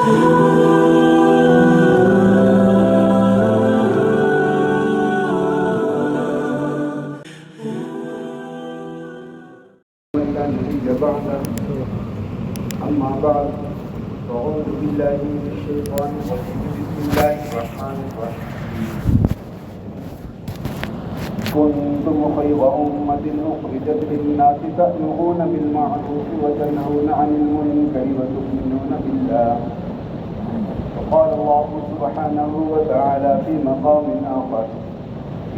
أما بعد فأعوذ بالله من الشيطان الرجيم بسم الله الرحمن الرحيم كنتم خير أمة أخرجت للناس تأمرون بالمعروف وتنهون عن المنكر وتؤمنون بالله. وقال الله سبحانه وتعالى في مقام آخر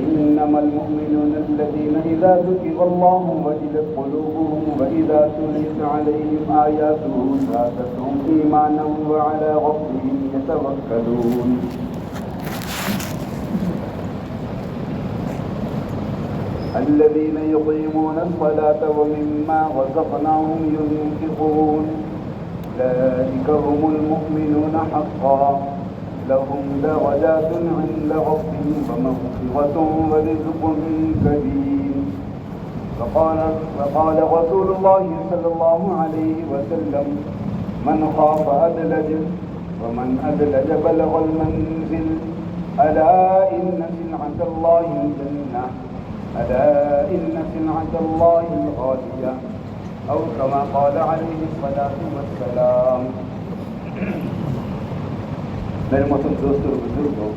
إنما المؤمنون الذين إذا ذكر الله وجلت قلوبهم وإذا تليت عليهم آياته زادتهم إيمانا وعلى ربهم يتوكلون. الذين يقيمون الصلاة ومما رزقناهم ينفقون أولئك هم المؤمنون حقا لهم درجات عند ربهم ومغفرة ورزق كريم. وقال رسول الله صلى الله عليه وسلم من خاف أدلج ومن أدلج بلغ المنزل ألا إن سلعة الله الجنة ألا إن سلعة الله الغالية أو كما قال عليه الصلاة والسلام. میرے محترم دوستوں اور بزرگوں،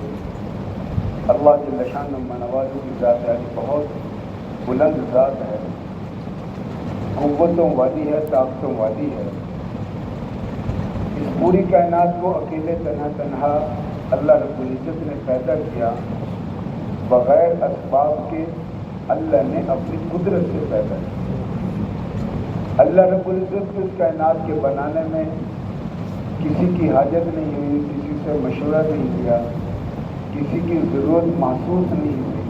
اللہ جل شانہ منوالوں کی ذات ہے، بہت بلند ذات ہے، قوتوں والی ہے، طاقتوں والی ہے. اس پوری کائنات کو اکیلے تنہا اللہ رب العزت نے پیدا کیا، بغیر اسباب کے اللہ نے اپنی قدرت سے پیدا کیا. اللہ رب العزت کو اس کائنات کے بنانے میں کسی کی حاجت نہیں ہوئی، کسی سے مشورہ نہیں کیا، کسی کی ضرورت محسوس نہیں ہوئی.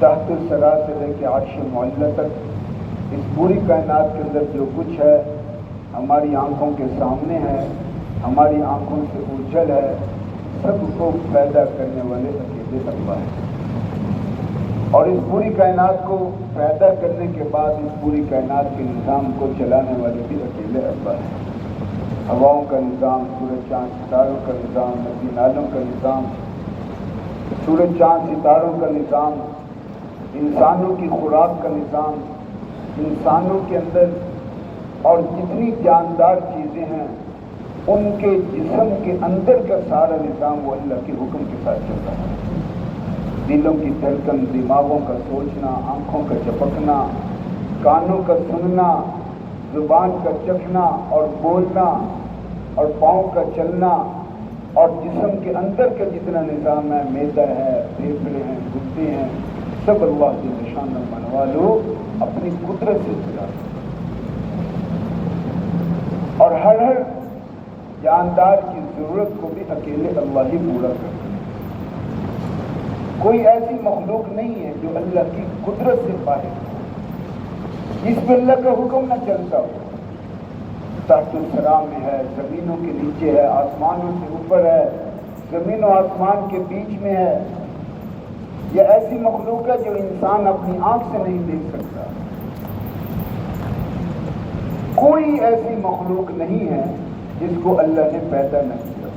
تحت الثری سے لے کے عرش معلی تک اس پوری کائنات کے اندر جو کچھ ہے ہماری آنکھوں کے سامنے ہے، ہماری آنکھوں سے اوجھل ہے، سب کو پیدا کرنے والے اکیلے اللہ ہے. اور اس پوری کائنات کو پیدا کرنے کے بعد اس پوری کائنات کے نظام کو چلانے والے بھی اکیلے اللہ ہے. ہواؤں کا نظام، سورج چاند ستاروں کا نظام، ندی نالوں کا نظام، سورج چاند ستاروں کا نظام، انسانوں کی خوراک کا نظام، انسانوں کے اندر اور جتنی جاندار چیزیں ہیں ان کے جسم کے اندر کا سارا نظام وہ اللہ کے حکم کے ساتھ چل رہا ہے. دلوں کی دھڑکن، دماغوں کا سوچنا، آنکھوں کا جھپکنا، کانوں کا سننا، زبان کا چکھنا اور بولنا اور پاؤں کا چلنا اور جسم کے اندر کا جتنا نظام ہے، معدہ ہے، پھیپھڑے ہیں، گردے ہیں، سب اللہ کی نشان منوالو اپنی قدرت سے چلاتے ہیں. اور ہر جاندار کی ضرورت کو بھی اکیلے اللہ ہی پورا کرتے ہیں. کوئی ایسی مخلوق نہیں ہے جو اللہ کی قدرت سے باہر ہو، جس پہ اللہ کا حکم نہ چلتا ہو. تحت الثری میں ہے، زمینوں کے نیچے ہے، آسمانوں سے اوپر ہے، زمین و آسمان کے بیچ میں ہے. یہ ایسی مخلوق ہے جو انسان اپنی آنکھ سے نہیں دیکھ سکتا. کوئی ایسی مخلوق نہیں ہے جس کو اللہ نے پیدا نہ کیا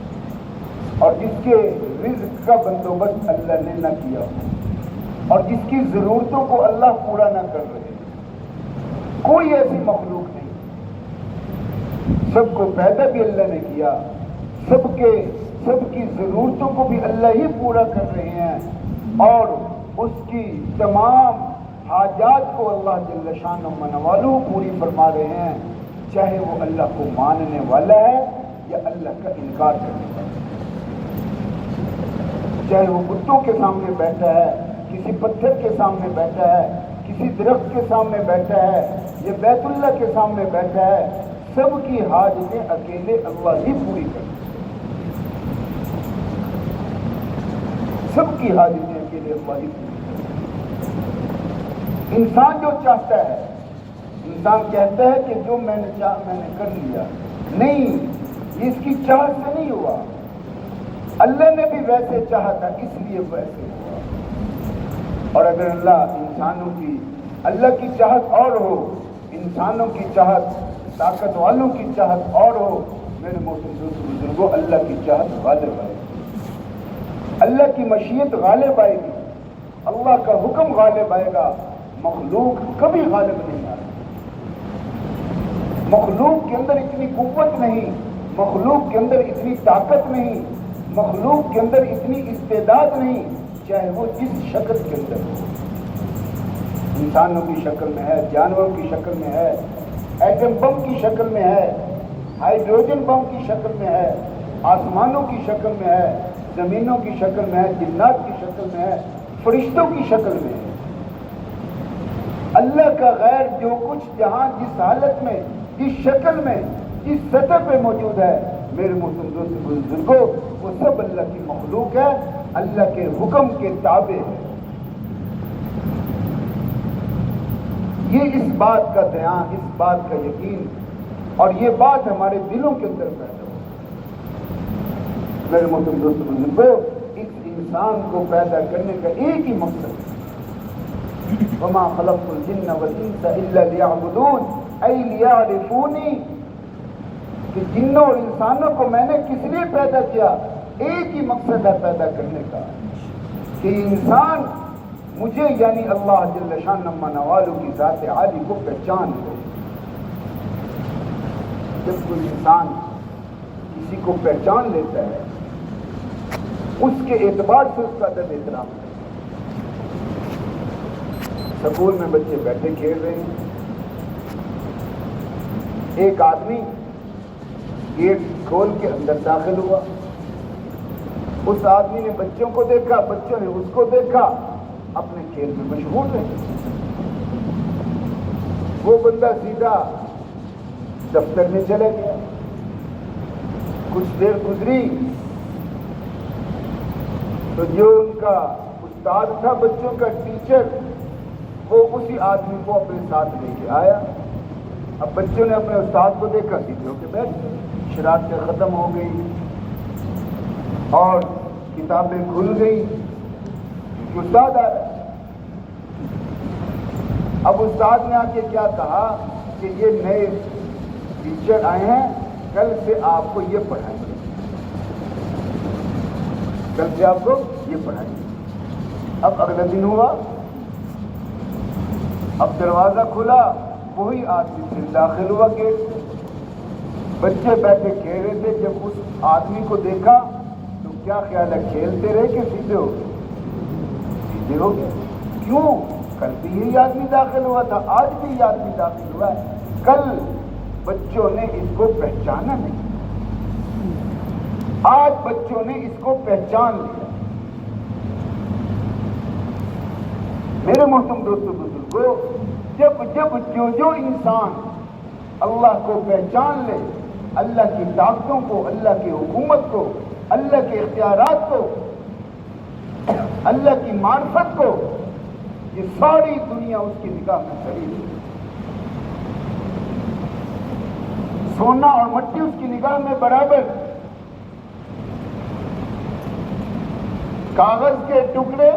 اور جس کے رزق کا بندوبست اللہ نے نہ کیا اور جس کی ضرورتوں کو اللہ پورا نہ کر رہے. کوئی ایسی مخلوق نہیں. سب کو پیدا بھی اللہ نے کیا، سب کی ضرورتوں کو بھی اللہ ہی پورا کر رہے ہیں اور اس کی تمام حاجات کو اللہ جل شانہ منوالو پوری فرما رہے ہیں، چاہے وہ اللہ کو ماننے والا ہے یا اللہ کا انکار کرنے والا ہے. چاہے وہ کتوں کے سامنے بیٹھا ہے، کسی پتھر کے سامنے بیٹھا ہے، کسی درخت کے سامنے بیٹھا ہے، یہ بیت اللہ کے سامنے بیٹھا ہے، سب کی حاجتیں اکیلے اللہ ہی پوری کرتے ہیں. سب کی حاجتیں اکیلے اللہ ہی پوری کرتے ہیں. انسان جو چاہتا ہے، انسان کہتا ہے کہ جو میں نے چاہا میں نے کر لیا. نہیں، اس کی چاہت سے نہیں ہوا. اللہ نے بھی ویسے چاہا تھا اس لیے ویسے ہوا. اور اگر اللہ کی چاہت اور ہو، انسانوں کی چاہت، طاقت والوں کی چاہت اور ہو، میرے محترم دوستوں وہ اللہ کی چاہت غالب آئے گی، اللہ کی مشیت غالب آئے گی، اللہ کا حکم غالب آئے گا، مخلوق کبھی غالب نہیں آ رہا۔ مخلوق کے اندر اتنی قوت نہیں، مخلوق کے اندر اتنی طاقت نہیں، مخلوق کے اندر اتنی استعداد نہیں، چاہے وہ جس شکل کے اندر ہو، انسانوں کی شکل میں ہے، جانوروں کی شکل میں ہے، ایٹم بم کی شکل میں ہے، ہائیڈروجن بم کی شکل میں ہے، آسمانوں کی شکل میں ہے، زمینوں کی شکل میں ہے، جنات کی شکل میں ہے، فرشتوں کی شکل میں ہے۔ اللہ کا غیر جو کچھ جہاں جس حالت میں، جس شکل میں، جس سطح پہ موجود ہے، میرے محترم دوست بزرگوں، وہ سب اللہ کی مخلوق ہے، اللہ کے حکم کے تابع ہے۔ یہ اس بات کا دھیان، اس بات کا یقین اور یہ بات ہمارے دلوں کے اندر پیدا ہو۔ میرے محترم دوست بزرگوں، اس انسان کو پیدا کرنے کا ایک ہی مقصد ہے، وَمَا خَلَقْتُ الْجِنَّ وَالْإِنسَ إِلَّا لِيَعْبُدُونِ أَيْ لِيَعْرِفُونِي، کہ جنوں اور انسانوں کو میں نے کس لیے پیدا کیا؟ ایک ہی مقصد ہے پیدا کرنے کا، کہ انسان مجھے یعنی اللہ جل شان نما نوالو کی ذات عالی کو پہچان لے۔ جب کوئی انسان کسی کو پہچان لیتا ہے، اس کے اعتبار سے اس کا ادب احترام ہے۔ سکول میں بچے بیٹھے کھیل رہے ہیں، ایک آدمی گیٹ کھول کے اندر داخل ہوا، اس آدمی نے بچوں کو دیکھا، بچوں نے اس کو دیکھا، اپنے کھیل میں مشغول رہے۔ وہ بندہ سیدھا دفتر میں چلا گیا، کچھ دیر گزری تو جو ان کا استاد تھا، بچوں کا ٹیچر، وہ اسی آدمی کو اپنے ساتھ لے کے آیا۔ اب بچوں نے اپنے استاد کو دیکھا، سیدھے ہو کے بیٹھ گئے، شرارتیں ختم ہو گئی اور کتابیں کھل گئی، کیونکہ استاد آ رہا ہے۔ اب استاد نے آ کے کیا کہا کہ یہ نئے ٹیچر آئے ہیں، کل سے آپ کو یہ پڑھائیں گے، کل سے آپ کو یہ پڑھائیں گے۔ اب اگلا دن ہوا، اب دروازہ کھلا، وہی آدمی پھر داخل ہوا گیٹ سے۔ بچے بیٹھے کھیل رہے تھے، جب اس آدمی کو دیکھا تو کیا خیال ہے، کھیلتے رہے کہ سیدھے ہو گئے؟ سیدھے ہو گئے۔ کیوں؟ کل بھی یہی آدمی داخل ہوا تھا، آج بھی یہ آدمی داخل ہوا ہے۔ کل بچوں نے اس کو پہچانا نہیں، آج بچوں نے اس کو پہچان لیا۔ میرے محترم دوستو بزرگوں، جب جو انسان اللہ کو پہچان لے، اللہ کی طاقتوں کو، اللہ کی حکومت کو، اللہ کے اختیارات کو، اللہ کی معرفت کو، یہ ساری دنیا اس کی نگاہ میں شریک ہے۔ سونا اور مٹی اس کی نگاہ میں برابر، کاغذ کے ٹکڑے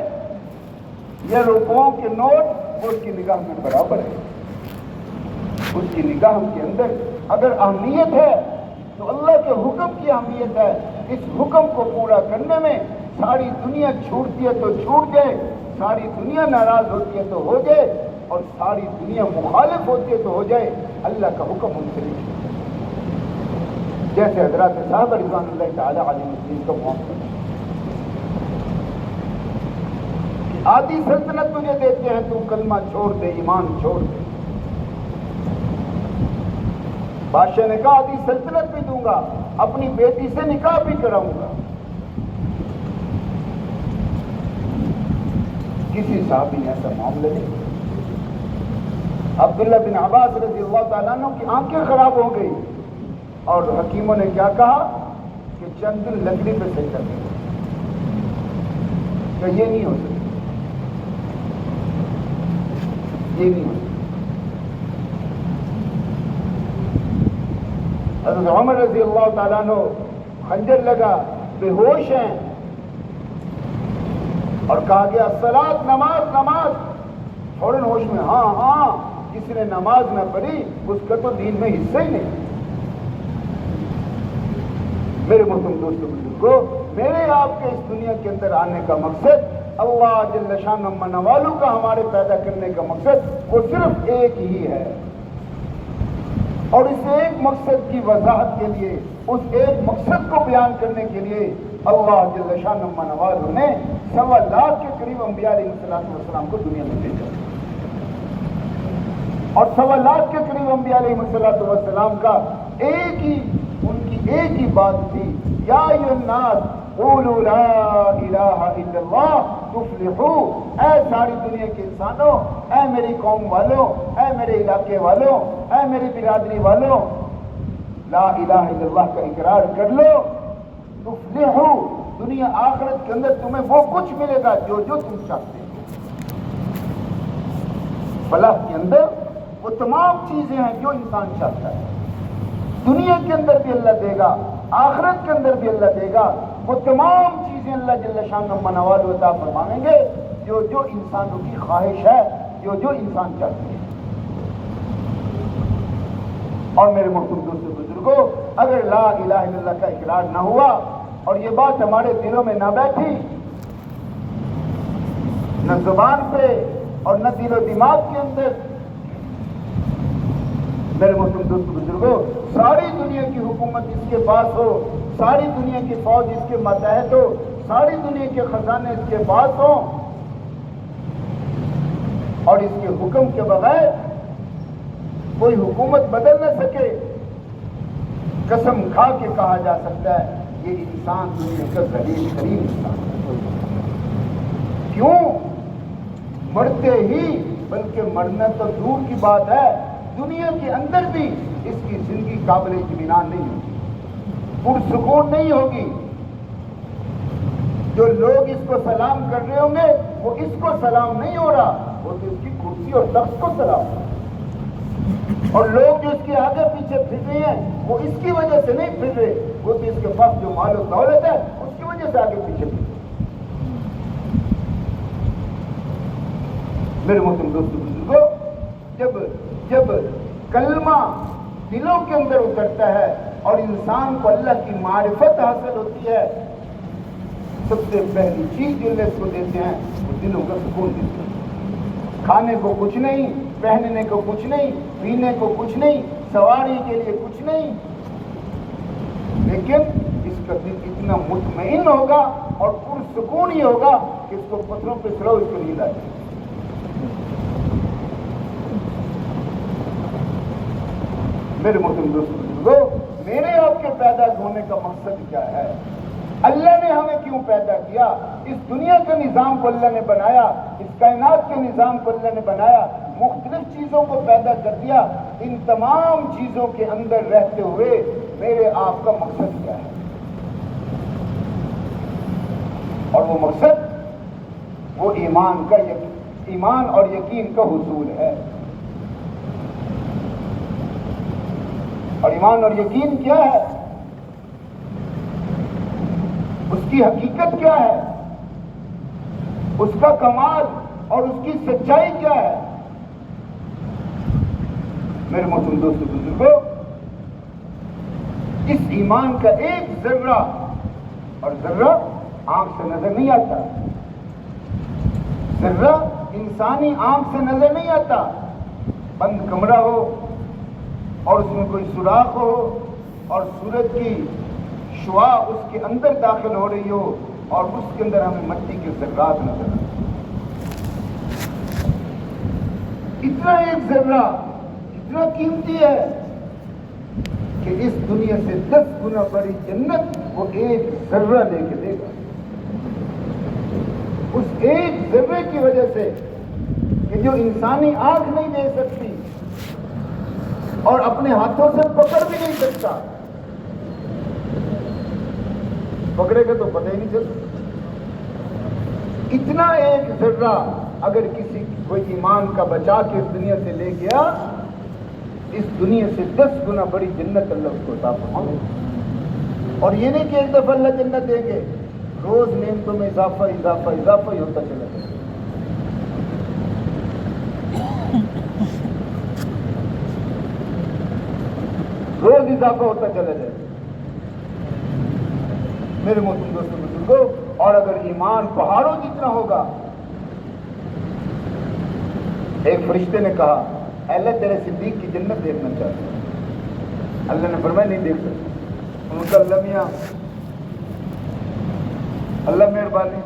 یا روپوں کے نوٹ وہ اس کی نگاہ میں برابر ہے۔ اس کی نگاہ کے اندر اگر اہمیت ہے تو اللہ کے حکم کی اہمیت ہے۔ اس حکم کو پورا کرنے میں ساری دنیا چھوٹتی ہے تو چھوٹ جائے، ساری دنیا ناراض ہوتی ہے تو ہو جائے، اور ساری دنیا مخالف ہوتی ہے تو ہو جائے، اللہ کا حکم ان سے نہیں۔ جیسے حضرات صاحب رضوان اللہ تعالیٰ علیہ وسلم کا معاملہ، آدھی سلطنت تجھے دیتے ہیں، تو کلمہ چھوڑ دے، ایمان چھوڑ دے۔ بادشاہ نے کہا آدھی سلطنت بھی دوں گا، اپنی بیٹی سے نکاح بھی کراؤں گا۔ کسی صحابی نے ایسا معاملہ نہیں۔ عبداللہ بن عباس رضی اللہ تعالیٰ عنہ کی آنکھیں خراب ہو گئی، اور حکیموں نے کیا کہا کہ چند دن لکڑی پہ سجدہ کریں، کہ یہ نہیں ہو سکتا، یہ نہیں ہو سکتا۔ حضرت عمر رضی اللہ تعالیٰ عنہ خنجر لگا، بے ہوش ہیں، اور کہا گیا الصلاۃ، نماز نماز، فوراً ہوش میں، ہاں ہاں، جس نے نماز نہ پڑھی اس کا تو دین میں حصہ ہی نہیں۔ میرے محترم دوستوں بزرگوں، میرے آپ کے اس دنیا کے اندر آنے کا مقصد، اللہ جل شانہ منوالوں کا ہمارے پیدا کرنے کا مقصد وہ صرف ایک ہی ہے، اور اس ایک مقصد کی وضاحت کے لیے، اس ایک مقصد کو بیان کرنے کے لیے اللہ جل شانہ منوالوں نے 1.25 لاکھ کے قریب انبیاء علیہ السلام کو دنیا میں بھیجا، اور 1.25 لاکھ کے قریب انبیاء علیہ السلام کا ان کی ایک ہی بات تھی، یا ایھا الناس قولوا لا الہ الا اللہ تفلحوا، اے ساری دنیا کے انسانوں، اے میری قوم والوں، اے میرے علاقے والوں، اے میری برادری والوں، لا الہ الا اللہ کا اقرار کر لو، تفلحوا، دنیا آخرت کے اندر تمہیں وہ کچھ ملے گا جو تم چاہتے ہو۔ فلاح کے اندر وہ تمام چیزیں ہیں جو انسان چاہتا ہے، دنیا کے اندر بھی اللہ دے گا، آخرت کے اندر بھی اللہ دے گا، وہ تمام چیزیں اللہ جل شانہ منوال عطا فرمائیں گے جو انسانوں کی خواہش ہے، جو انسان چاہتے ہیں۔ اور میرے محترم دوستوں بزرگوں، اگر لا الہ الا اللہ کا اقرار نہ ہوا اور یہ بات ہمارے دلوں میں نہ بیٹھی، نہ زبان پہ اور نہ دل و دماغ کے اندر، میرے محترم دوستوں بزرگوں، ساری دنیا کی حکومت اس کے پاس ہو، ساری دنیا کی فوج اس کے ماتحت ہو، ساری دنیا کے خزانے اس کے پاس ہوں، اور اس کے حکم کے بغیر کوئی حکومت بدل نہ سکے، قسم کھا کے کہا جا سکتا ہے یہ انسان دنیا کا ذلیل ترین انسان ہے۔ کیوں؟ مرتے ہی، بلکہ مرنا تو دور کی بات ہے، دنیا کے اندر بھی اس کی زندگی قابل اطمینان نہیں ہوگی، پرسکون نہیں ہوگی۔ جو لوگ اس کو سلام کر رہے ہوں گے وہ اس کو سلام نہیں ہو رہا، وہ تو اس کی کرسی اور تخت کو سلام ہو رہا، اور لوگ جو اس کے آگے پیچھے پھر رہے ہیں وہ اس کی وجہ سے نہیں پھر رہے، وہ تو اس کے پاس جو مال و دولت ہے اس کی وجہ سے آگے پیچھے پھر رہے۔ میرے محترم دوستوں بزرگوں، جب کلمہ دلوں کے اندر اترتا ہے اور انسان کو اللہ کی معرفت حاصل ہوتی ہے، سب سے پہلی چیز جو اللہ اس کو دیتے ہیں وہ دلوں کا سکون دیتے ہیں۔ کھانے کو کچھ نہیں، پہننے کو کچھ نہیں، پینے کو کچھ نہیں، سواری کے لیے کچھ نہیں، لیکن اس کا دل اتنا مطمئن ہوگا اور پرسکون ہی ہوگا کہ اس کو پتھروں پہ سلو اس کو نیند آ جائے۔ میرے محترم دوستوں، میرے آپ کے پیدا ہونے کا مقصد کیا ہے؟ اللہ نے ہمیں کیوں پیدا کیا؟ اس دنیا کے نظام کو اللہ نے بنایا، اس کائنات کے نظام کو اللہ نے بنایا، مختلف چیزوں کو پیدا کر دیا، ان تمام چیزوں کے اندر رہتے ہوئے میرے آپ کا مقصد کیا ہے؟ اور وہ مقصد وہ ایمان اور یقین کا حصول ہے۔ اور ایمان اور یقین کیا ہے؟ اس کی حقیقت کیا ہے؟ اس کا کمال اور اس کی سچائی کیا ہے؟ میرے محترم دوستوں بزرگوں، اس ایمان کا ایک ذرہ، اور ذرہ آنکھ سے نظر نہیں آتا، ذرہ انسانی آنکھ سے نظر نہیں آتا، بند کمرہ ہو اور اس میں کوئی سوراخ ہو اور سورج کی شعاع اس کے اندر داخل ہو رہی ہو اور اس کے اندر ہمیں مٹی کے ذرات نظر آتے، اتنا ایک ذرہ اتنا قیمتی ہے کہ اس دنیا سے 10 گنا بڑی جنت وہ ایک ذرہ لے کے دے گا۔ اس ایک ذرے کی وجہ سے کہ جو انسانی آنکھ نہیں دے سکتی اور اپنے ہاتھوں سے پکڑ بھی نہیں سکتا، پکڑے گا تو پتہ ہی نہیں چلتا، اتنا ایک ذرہ اگر کوئی ایمان کا بچا کے اس دنیا سے لے گیا، اس دنیا سے 10 گنا بڑی جنت اللہ اس کو عطا فرمائے۔ اور یہ نہیں کہ ایک دفعہ اللہ جنت دیں گے، روز نعمتوں میں اضافہ اضافہ اضافہ ہی ہوتا چلا جائے۔ روز اضافہ ہوتا چلا جائے۔ میرے محترم دوستوں بزرگوں، اور اگر ایمان پہاڑوں جتنا ہوگا، ایک فرشتے نے کہا اے اللہ تیرے صدیق کی جنت دیکھنا چاہتا ہوں۔ اللہ نے فرمایا نہیں دیکھ سکتا۔ ان کا اللہ میاں، اللہ مہربانی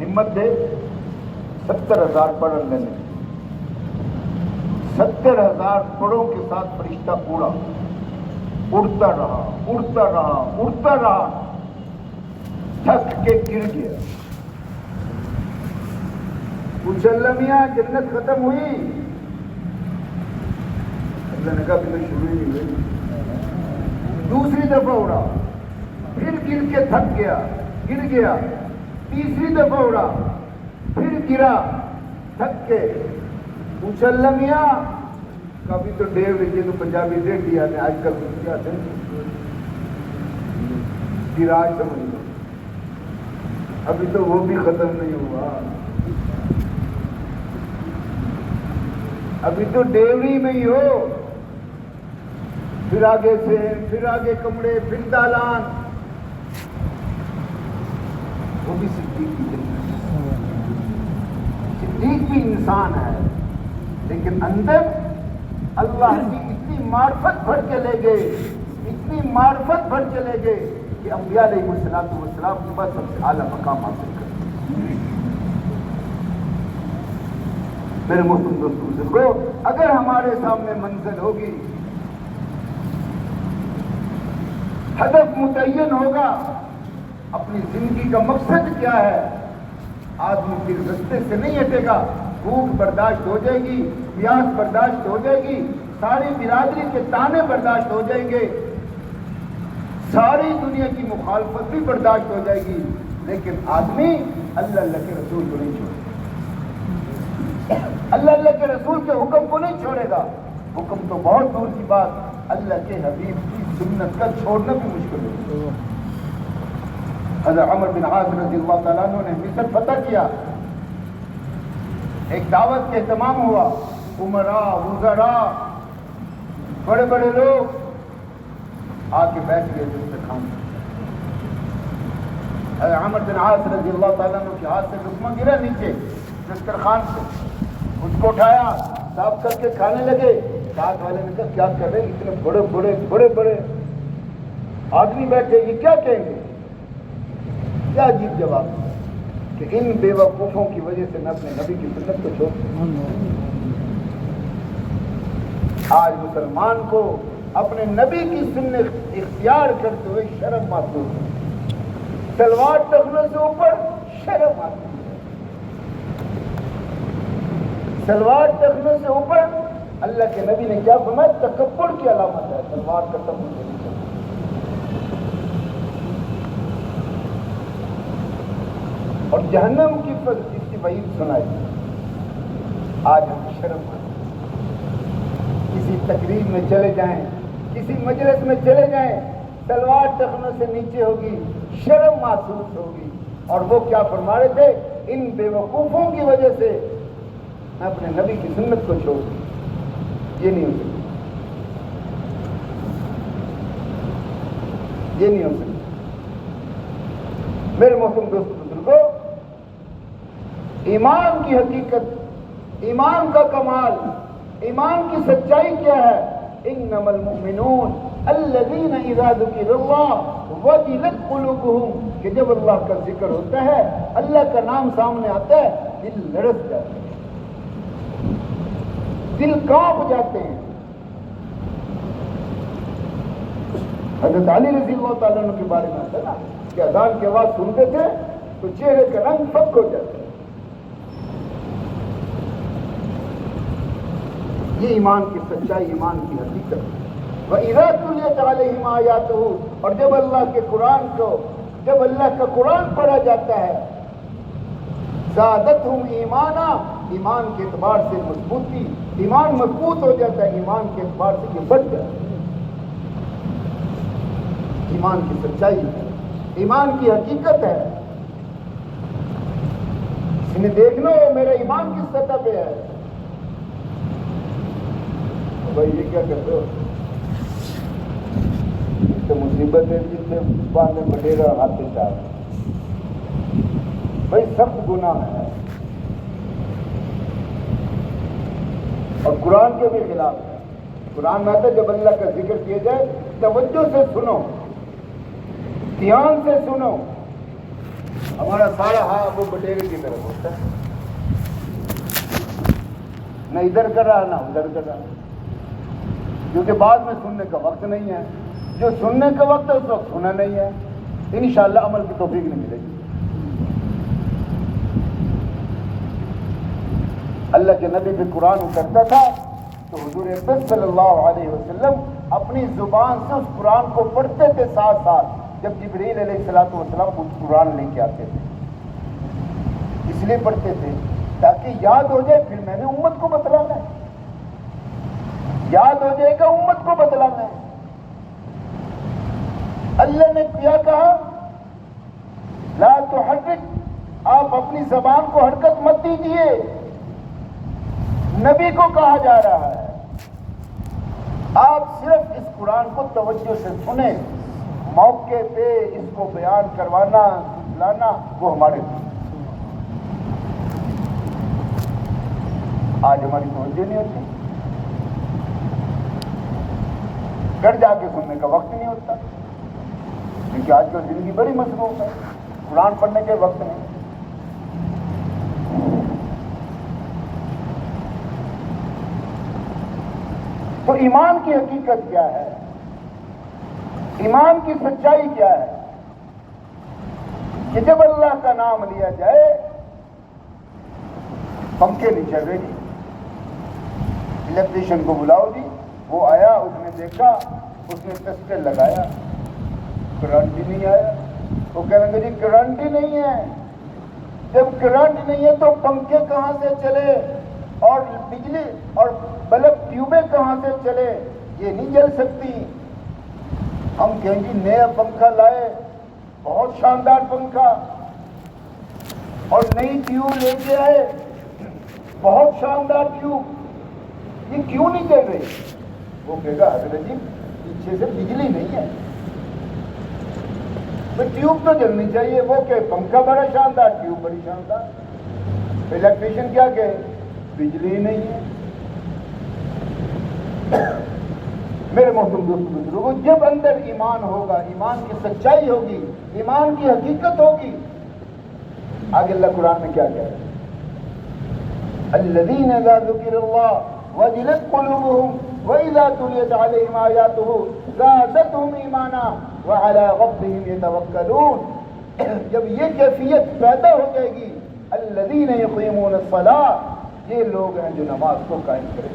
ہمت دے، 70,000 پڑھ اللہ نے، 70,000 پڑھوں کے ساتھ فرشتہ اڑا، اڑتا رہا اڑتا رہا اڑتا رہا، تھک کے گر گیا۔ کچھ اللہ میاں جنت ختم ہوئی؟ اللہ نے کہا کہ میں شروع ہی نہیں ہوئی۔ دوسری دفعہ اڑا، پھر گر کے تھک گیا، گر گیا، تیسری دفعہ اڑا، پھر گرا تھک کے۔ پوچھا اللہ میاں، کبھی تو ڈیڑھ بجے تو پنجابی ڈیڑھ دیا نے، آج کل کیا تھے گراج سمجھ لو، ابھی تو وہ بھی ختم نہیں ہوا، ابھی تو ڈیوری میں ہی ہو۔ پھر آگے سے، پھر آگے کمرے، پھر دالان، وہ بھی صدیق کی جنت۔ صدیق بھی انسان ہے، لیکن اندر اللہ کی اتنی معرفت بھر کے لے گئے، اتنی معرفت بھر کے لے گئے کہ انبیاء علیہ السلام کے بعد سب سے اعلیٰ مقام حاصل کر۔ میرے محترم دوستوں بزرگوں، اگر ہمارے سامنے منزل ہوگی، ہدف متعین ہوگا، اپنی زندگی کا مقصد کیا ہے، آدمی پھر رستے سے نہیں ہٹے گا۔ بھوک برداشت ہو جائے گی، پیاس برداشت ہو جائے گی، ساری برادری کے تانے برداشت ہو جائیں گے، ساری دنیا کی مخالفت بھی برداشت ہو جائے گی، لیکن آدمی اللہ کے رسول کو نہیں چھوڑے گا، اللہ کے رسول کے حکم کو نہیں چھوڑے گا۔ حکم تو بہت دور کی بات، اللہ کے حبیب کی سنت کا چھوڑنا بھی مشکل ہے۔ حضرت عمر بن عاص رضی اللہ تعالیٰ عنہ نے مصر فتح کیا، ایک دعوت کے اہتمام ہوا، امراء، وزراء، بڑے بڑے لوگ آ کے بیٹھ گئے دسترخوان پر۔ حضرت عمر بن عاص رضی اللہ تعالیٰ عنہ کے ہاتھ سے لقمہ گرا نیچے دسترخوان سے، اس کو اٹھایا، صاف کر کے کھانے لگے۔ ساتھ والے نے کہا کیا کر رہے، اتنے بڑے بڑے بڑے بڑے آدمی بیٹھے، یہ کیا کہیں گے؟ کیا عجیب جواب کہ ان بے وقوفوں کی وجہ سے میں اپنے نبی کی سنت کو چھوڑ۔ آج مسلمان کو اپنے نبی کی سنت اختیار کرتے ہوئے شرم محسوس ہے، تلوار ٹخنوں سے اوپر شرم آتی ہے، تلوار ٹخنوں سے اوپر۔ اللہ کے نبی نے کیا فرمایا؟ تکبر کی علامت ہے تلوار کا ٹخنوں سے نیچے۔ اور جہنم کی اس کی وعید سنائی۔ آج ہم شرم آتی، کسی تقریب میں چلے جائیں، کسی مجلس میں چلے جائیں، تلوار ٹخنوں سے نیچے ہوگی، شرم محسوس ہوگی۔ اور وہ کیا فرما رہے تھے؟ ان بے وقوفوں کی وجہ سے میں اپنے نبی کی سنت کو چھوڑ دوں، یہ نہیں ہو سکتا، یہ نہیں ہو سکتا۔ میرے محترم دوستوں بزرگوں، ایمان کی حقیقت، ایمان کا کمال، ایمان کی سچائی کیا ہے؟ انما المؤمنون الذین اذا ذکر اللہ وجلت قلوبہم، کہ جب اللہ کا ذکر ہوتا ہے، اللہ کا نام سامنے آتا ہے، دل لرز جاتا ہے، دل کانپ جاتے ہیں۔ حضرت علی رضی اللہ تعالیٰ عنہ کے بارے میں آتا ہے نا کہ اذان کی آواز سنتے تھے تو چہرے کا رنگ پھک ہو جاتا ہے۔ یہ ایمان کی سچائی، ایمان کی حقیقت۔ وَإِذَا تُلِيَتْ عَلَيْهِمْ آيَاتُهُ، اور جب اللہ کے قرآن کو، جب اللہ کا قرآن پڑھا جاتا ہے، زَادَتْهُمْ ایمانا، ایمان کے اعتبار سے مضبوطی، ایمان مضبوط ہو جاتا ہے، ایمان کے اعتبار سے یہ بڑھ جاتا ہے۔ ایمان کی سچائی ہے، ایمان کی حقیقت ہے۔ انہیں دیکھنا ہو میرا ایمان کس سطح پہ ہے، بھائی یہ کیا کرتے ہو؟ تو مصیبت ہے جن سے باندھے بٹیرا ہاتھ چاہ بھائی سخت گناہ ہے اور قرآن کے بھی خلاف ہے. قرآن میں آتا ہے جب اللہ کا ذکر کیا جائے توجہ سے سنو, دھیان سے سنو. ہمارا سارا وہ بٹیرے کی طرف ہوتا ہے, نہ ادھر کر رہا نہ ادھر کر رہا, کیونکہ بعد میں سننے کا وقت نہیں ہے. جو سننے کا وقت ہے اس وقت سنا نہیں ہے. انشاءاللہ عمل کی توفیق نہیں ملے گی. اللہ کے نبی پہ قرآن اترتا تھا تو حضور اقدس صلی اللہ علیہ وسلم اپنی زبان سے اس قرآن کو پڑھتے تھے ساتھ ساتھ, جب جبرائیل علیہ الصلوۃ والسلام اس قرآن لے کے آتے تھے. اس لیے پڑھتے تھے تاکہ یاد ہو جائے, پھر میں نے امت کو بتلانا ہے, یاد ہو جائے گا امت کو بتلانا ہے. اللہ نے کیا کہا, لا تحرک, آپ اپنی زبان کو حرکت مت دیجیے. نبی کو کہا جا رہا ہے آپ صرف اس قرآن کو توجہ سے سنیں, موقع پہ اس کو بیان کروانا لانا وہ ہمارے لیے. آج ہماری توجہ نہیں ہوتی, گھر جا کے سننے کا وقت نہیں ہوتا, کیونکہ آج کل زندگی بڑی مصروف ہے, قرآن پڑھنے کے وقت نہیں. تو ایمان کی حقیقت کیا ہے, ایمان کی سچائی کیا ہے کہ جب اللہ کا نام لیا جائے پنکھے نہیں چل رہے جی, الیکٹریشین کو بلاؤ جی, وہ آیا, اس نے دیکھا, اس نے ٹیسٹر لگایا, کرنٹ ہی نہیں آیا. وہ کہنے گے جی کرنٹ ہی نہیں ہے. جب کرنٹ نہیں ہے تو پنکھے کہاں سے چلے اور بجلی اور بلب ٹیوبیں کہاں سے چلے, یہ نہیں جل سکتی. ہم کہیں گے نیا پنکھا لائے, بہت شاندار پنکھا, اور نئی ٹیوب لے کے آئے, بہت شاندار ٹیوب, یہ کیوں نہیں چل رہی؟ وہ کہے گا حضرت جی پیچھے سے بجلی نہیں ہے. ٹیوب تو جلنی چاہیے. وہ کہ پنکھا بڑا شاندار, ٹیوب بڑی شاندار. الیکٹریشین کیا کہ بجلی نہیں ہے. میرے محترم دوست بزرگوں, جب اندر ایمان ہوگا, ایمان کی سچائی ہوگی, ایمان کی حقیقت ہوگی. آگے اللہ قرآن میں کیا کہہ رہا ہے, الذین اذا ذکر اللہ وجلت قلوبهم وَإِذَا تُلِيَتْ عَلَيْهِمْ آيَاتُهُ زَادَتْهُمْ إِيمَانًا وَعَلَىٰ رَبِّهِمْ يَتَوَكَّلُونَ. جب یہ کیفیت پیدا ہو جائے گی, الذین یقیمون الصلاۃ, یہ لوگ ہیں جو نماز کو قائم کریں.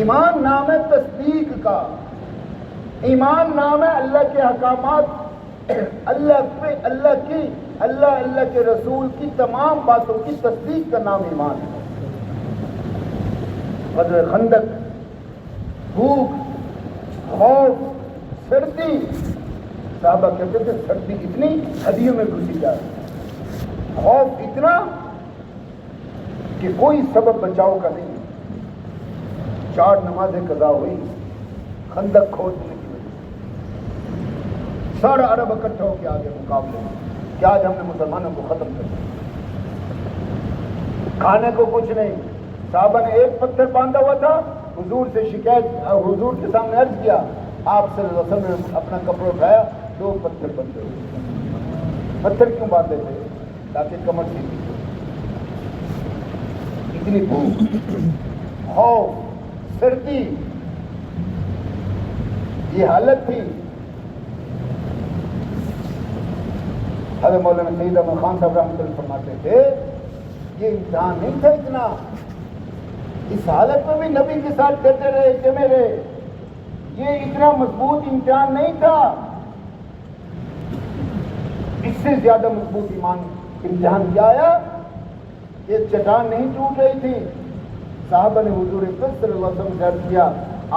ایمان نام ہے تصدیق کا, ایمان نام ہے اللہ کے احکامات, اللہ کے رسول کی تمام باتوں کی تصدیق کا نام ایمان ہے. غزوہ خندق, بھوک, خوف, سردی, صحابہ کہتے تھے سردی اتنی ہڈیوں میں گھسی جا رہی, خوف اتنا کہ کوئی سبب بچاؤ کا نہیں. 4 نمازیں قضا ہوئی خندق کھودنے کی وجہ سے. سارا عرب اکٹھا ہو کے آگے مقابلے میں کہ آج ہم نے مسلمانوں کو ختم کر دیا. کھانے کو کچھ نہیں. صحابہ نے ایک پتھر باندھا ہوا تھا, حضور سے شکایت, حضور کے سامنے عرض کیا, آپ صلی اللہ علیہ وسلم نے اپنا کپڑا اٹھایا, 2 پتھر بندھے ہوئے. پتھر کیوں باندھے تھے؟ تاکہ کمر سیدھی ہو. اتنی بھوک, خوف, سردی, یہ حالت تھی. حضرت مولانا سید احمد خان صاحب رحمۃ اللہ فرماتے تھے یہ امتحان نہیں تھا اتنا, اس حالت میں بھی نبی کے ساتھ ڈٹے رہے, جمے رہے. یہ اتنا مضبوط امتحان نہیں تھا, اس سے زیادہ مضبوط امتحان کیا آیا, ایک چٹان نہیں ٹوٹ رہی تھی. صحابہ نے حضور اقدس صلی اللہ علیہ وسلم سے عرض کیا,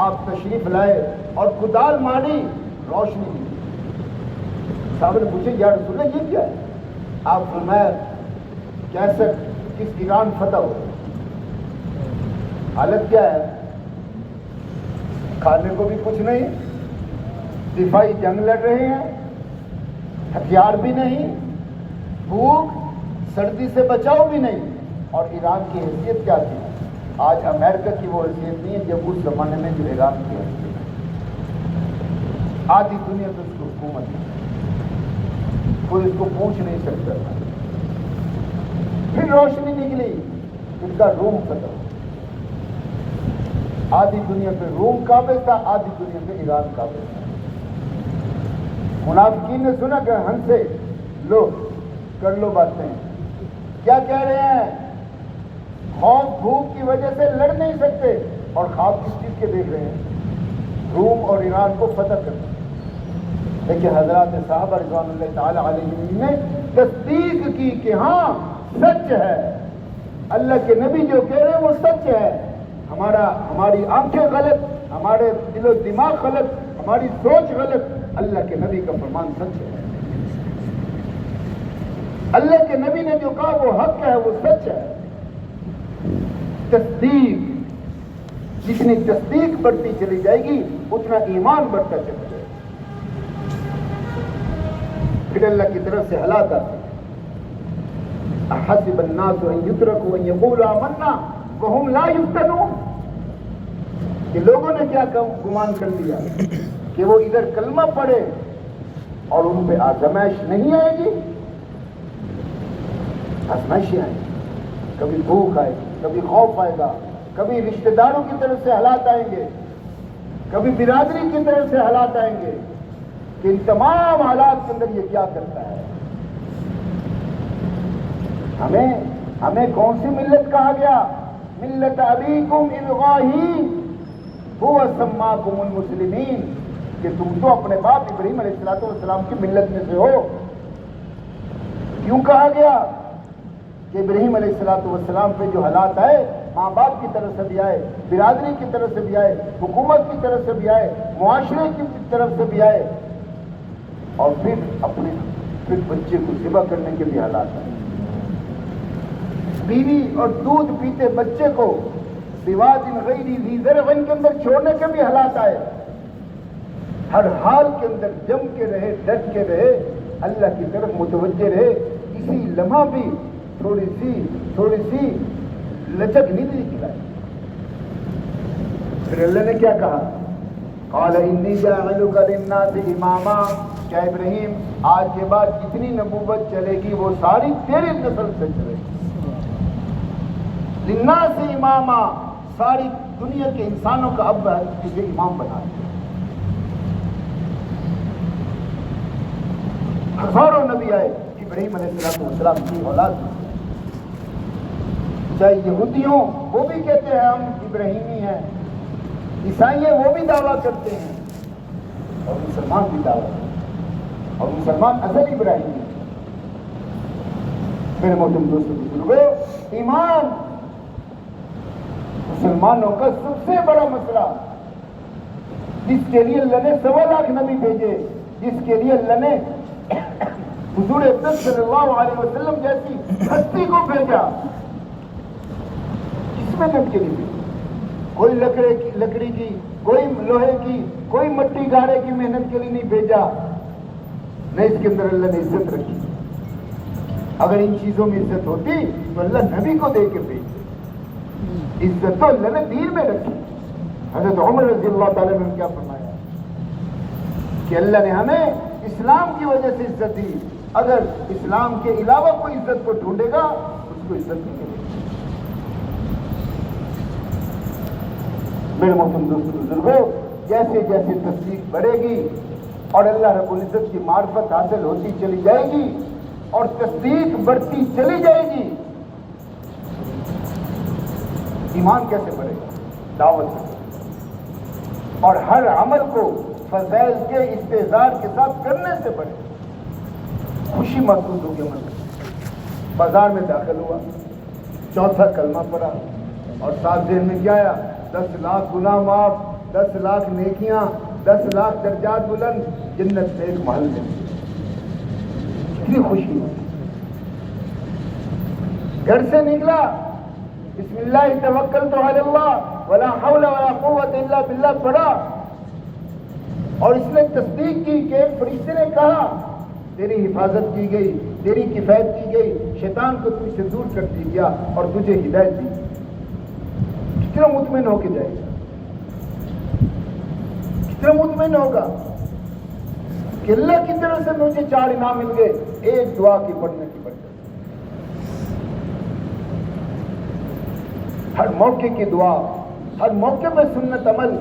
آپ تشریف لائے اور کدال ماری, روشنی دی. صحابہ نے پوچھے یا رسول اللہ یہ کیا ہے؟ آپ فرمایا کیسے کس ایران فتح ہو. حالت کیا ہے؟ کھانے کو بھی کچھ نہیں، دفاعی جنگ لڑ رہے ہیں، ہتھیار بھی نہیں، بھوک سردی سے بچاؤ بھی نہیں. اور ایران کی حیثیت کیا تھی؟ آج امریکہ کی وہ حیثیت نہیں ہے جب اس زمانے میں جو ایران کی حیثیت. آدھی دنیا پہ اس کو حکومت ہے، کوئی اس کو پوچھ نہیں سکتا. پھر روشنی نکلی، ان کا روم ختم. آدھی دنیا پہ روم قابض تھا، آدھی دنیا پہ ایران قابض تھا. منافقین نے سنا کہ ہم سے لو کر لو باتیں. کیا کہہ رہے ہیں؟ خوف بھوک کی وجہ سے لڑ نہیں سکتے، اور خواب کس چیز کے دیکھ رہے ہیں؟ روم اور ایران کو فتح کرنا. لیکن حضرات صحابہ رضوان اللہ تعالی علیہم نے تصدیق کی کہ ہاں سچ ہے، اللہ کے نبی جو کہہ رہے ہیں وہ سچ ہے. ہماری آنکھیں غلط، ہمارے دل و دماغ غلط، ہماری سوچ غلط، اللہ کے نبی کا فرمان سچ ہے. اللہ کے نبی نے جو کہا وہ حق ہے، وہ سچ ہے. تصدیق، جتنی تصدیق بڑھتی چلی جائے گی اتنا ایمان بڑھتا چلا جائے گا. پھر اللہ کی طرف سے حالات آتے ہیں. احسب الناس ان یترکوا ان یقولوا آمنا وهم لا یفتنون. کہ لوگوں نے کیا گمان کر لیا کہ وہ ادھر کلمہ پڑھے اور ان پہ آزمائش نہیں آئے گی. آزمائشیں آئیں گی، کبھی بھوک آئے گی، کبھی خوف آئے گا، کبھی رشتہ داروں کی طرف سے حالات آئیں گے، کبھی برادری کی طرف سے حالات آئیں گے. کہ ان تمام حالات کے اندر یہ کیا کرتا ہے؟ ہمیں کون سی ملت کہا گیا؟ ملت ابیکم ابراہیم هو سماکم المسلمین. کہ تم تو اپنے باپ ابراہیم علیہ السلام کی ملت میں سے ہو. کیوں کہا گیا؟ کہ ابراہیم علیہ السلام پہ جو حالات آئے، ماں باپ کی طرف سے بھی آئے، برادری کی طرف سے بھی آئے، حکومت کی طرف سے بھی آئے، معاشرے کی طرف سے بھی آئے، اور پھر بچے کو ذبح کرنے کے بھی حالات آئے. بیوی اور دودھ پیتے بچے کو بواد غیر ذی زرع کے اندر چھوڑنے کے بھی حالات آئے. ہر حال کے اندر جم کے رہے، ڈٹ کے رہے، اللہ کی طرف متوجہ رہے. کسی لمحہ بھی تھوڑی سی لچک نہیں دکھلائی. پھر اللہ نے کیا کہا؟ قال انی جاعلک للناس اماما. کیا ابراہیم آج کے بعد جتنی نبوت چلے گی وہ ساری تیری نسل سے چلے گی. للناس اماما، ساری دنیا کے انسانوں کا اب تجھے امام بنا دیا. ہزاروں نبی آئے ابراہیم علیہ السلام کی اولاد. چاہے یہودی ہوں وہ بھی کہتے ہیں ہم ابراہیمی ہیں، عیسائی ہیں وہ بھی دعویٰ کرتے ہیں، اور مسلمان بھی دعویٰ کرتے ہیں، اور مسلمان اصل ابراہیمی ہیں. میرے محترم دوستوں بزرگوں، ایمان مسلمانوں کا سب سے بڑا مسئلہ، جس کے لیے اللہ نے 1.25 لاکھ نبی بھیجے، جس کے لیے اللہ نے حضور اکرم صلی اللہ علیہ وسلم جیسی ہستی کو بھیجا. کس محنت کے لیے؟ کوئی لکڑی کی، کوئی لوہے کی، کوئی مٹی گاڑے کی محنت کے لیے نہیں بھیجا. نہ اس کے اندر اللہ نے عزت رکھی. اگر ان چیزوں میں عزت ہوتی تو اللہ نبی کو دے کے بھیجتے. عزت تو اللہ نے دین میں رکھی. حضرت عمر رضی اللہ تعالیٰ نے کیا فرمایا کہ اللہ نے ہمیں اسلام کی وجہ سے عزت دی، اگر اسلام کے علاوہ کوئی عزت کو ڈھونڈے گا اس کو عزت نہیں ملے گی. میرے محترم دوستو بزرگوں، جیسے جیسے تصدیق بڑھے گی اور اللہ رب العزت کی معرفت حاصل ہوتی چلی جائے گی اور تصدیق بڑھتی چلی جائے گی، ایمان کیسے بڑھے گا؟ دعوت سے. اور ہر عمل کو فضائل کے استحضار کے ساتھ کرنے سے بڑھے. خوشی محسوس ہوگی. عمل بازار میں داخل ہوا، چوتھا کلمہ پڑھا، اور ساتھ ذہن میں کیا آیا؟ 10 لاکھ گناہ معاف، 10 لاکھ نیکیاں، 10 لاکھ درجات بلند، جنت میں ایک محل میں. کتنی خوشی ہوئی. گھر سے نکلا، بسم اللہ توکلت علی اللہ ولا حول ولا قوت الا باللہ پڑھا، اور اس نے تصدیق کی کہ ایک فرشتے نے کہا تیری حفاظت کی گئی، تیری کفایت کی گئی، شیطان کو تجھ سے دور کر دیا گیا اور تجھے ہدایت دی. کتنا مطمئن ہو کے جائے گا، کتنا مطمئن ہوگا کہ اللہ کی طرف سے مجھے 4 انعام مل گئے ایک دعا کی پڑھنے کی برکت. ہر موقع کی دعا، ہر موقع میں سنت عمل،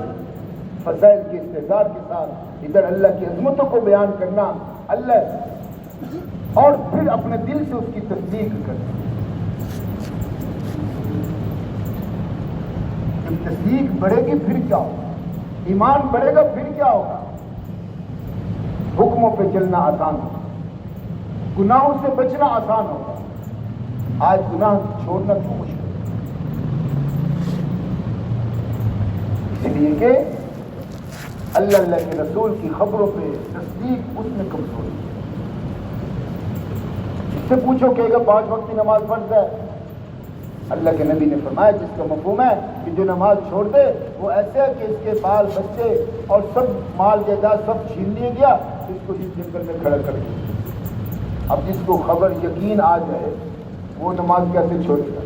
فضائل کے استحضار کے ساتھ ادھر اللہ کی عظمتوں کو بیان کرنا، اللہ اور پھر اپنے دل سے اس کی تصدیق کرنا. جب تصدیق بڑھے گی پھر کیا ہوگا، ایمان بڑھے گا پھر کیا ہوگا. حکموں پہ چلنا آسان ہوگا، گناہوں سے بچنا آسان ہوگا. آج گناہ چھوڑنا کیوں مشکل ہے؟ اس لیے کہ اللہ کے رسول کی خبروں پہ تصدیق اس میں کمزور ہے. اس سے پوچھو کہے گا 5 وقت کی نماز فرض ہے. اللہ کے نبی نے فرمایا جس کا مفہوم ہے کہ جو نماز چھوڑ دے وہ ایسے ہے کہ اس کے بال بچے اور سب مال جائیداد سب چھین لیا گیا، اس کو جس جنگل میں کھڑا کر دیا. اب جس کو خبر یقین آ جائے وہ نماز کیسے چھوڑے گا؟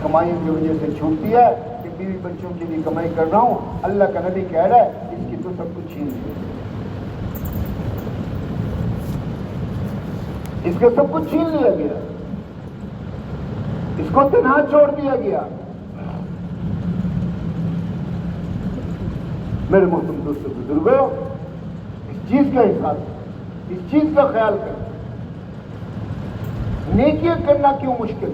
کمائی کی وجہ سے چھوٹتی ہے کہ بیوی بچوں کے لیے کمائی کر رہا ہوں. اللہ کا نبی کہہ رہا ہے اس کی تو سب کچھ چھین لیا، اس کا سب کچھ چھین لیا گیا، اس کو تنہا چھوڑ دیا گیا. میرے محترم دوستوں بزرگوں، اس چیز کا احساس، اس چیز کا خیال کریں. نیکیاں کرنا کیوں مشکل؟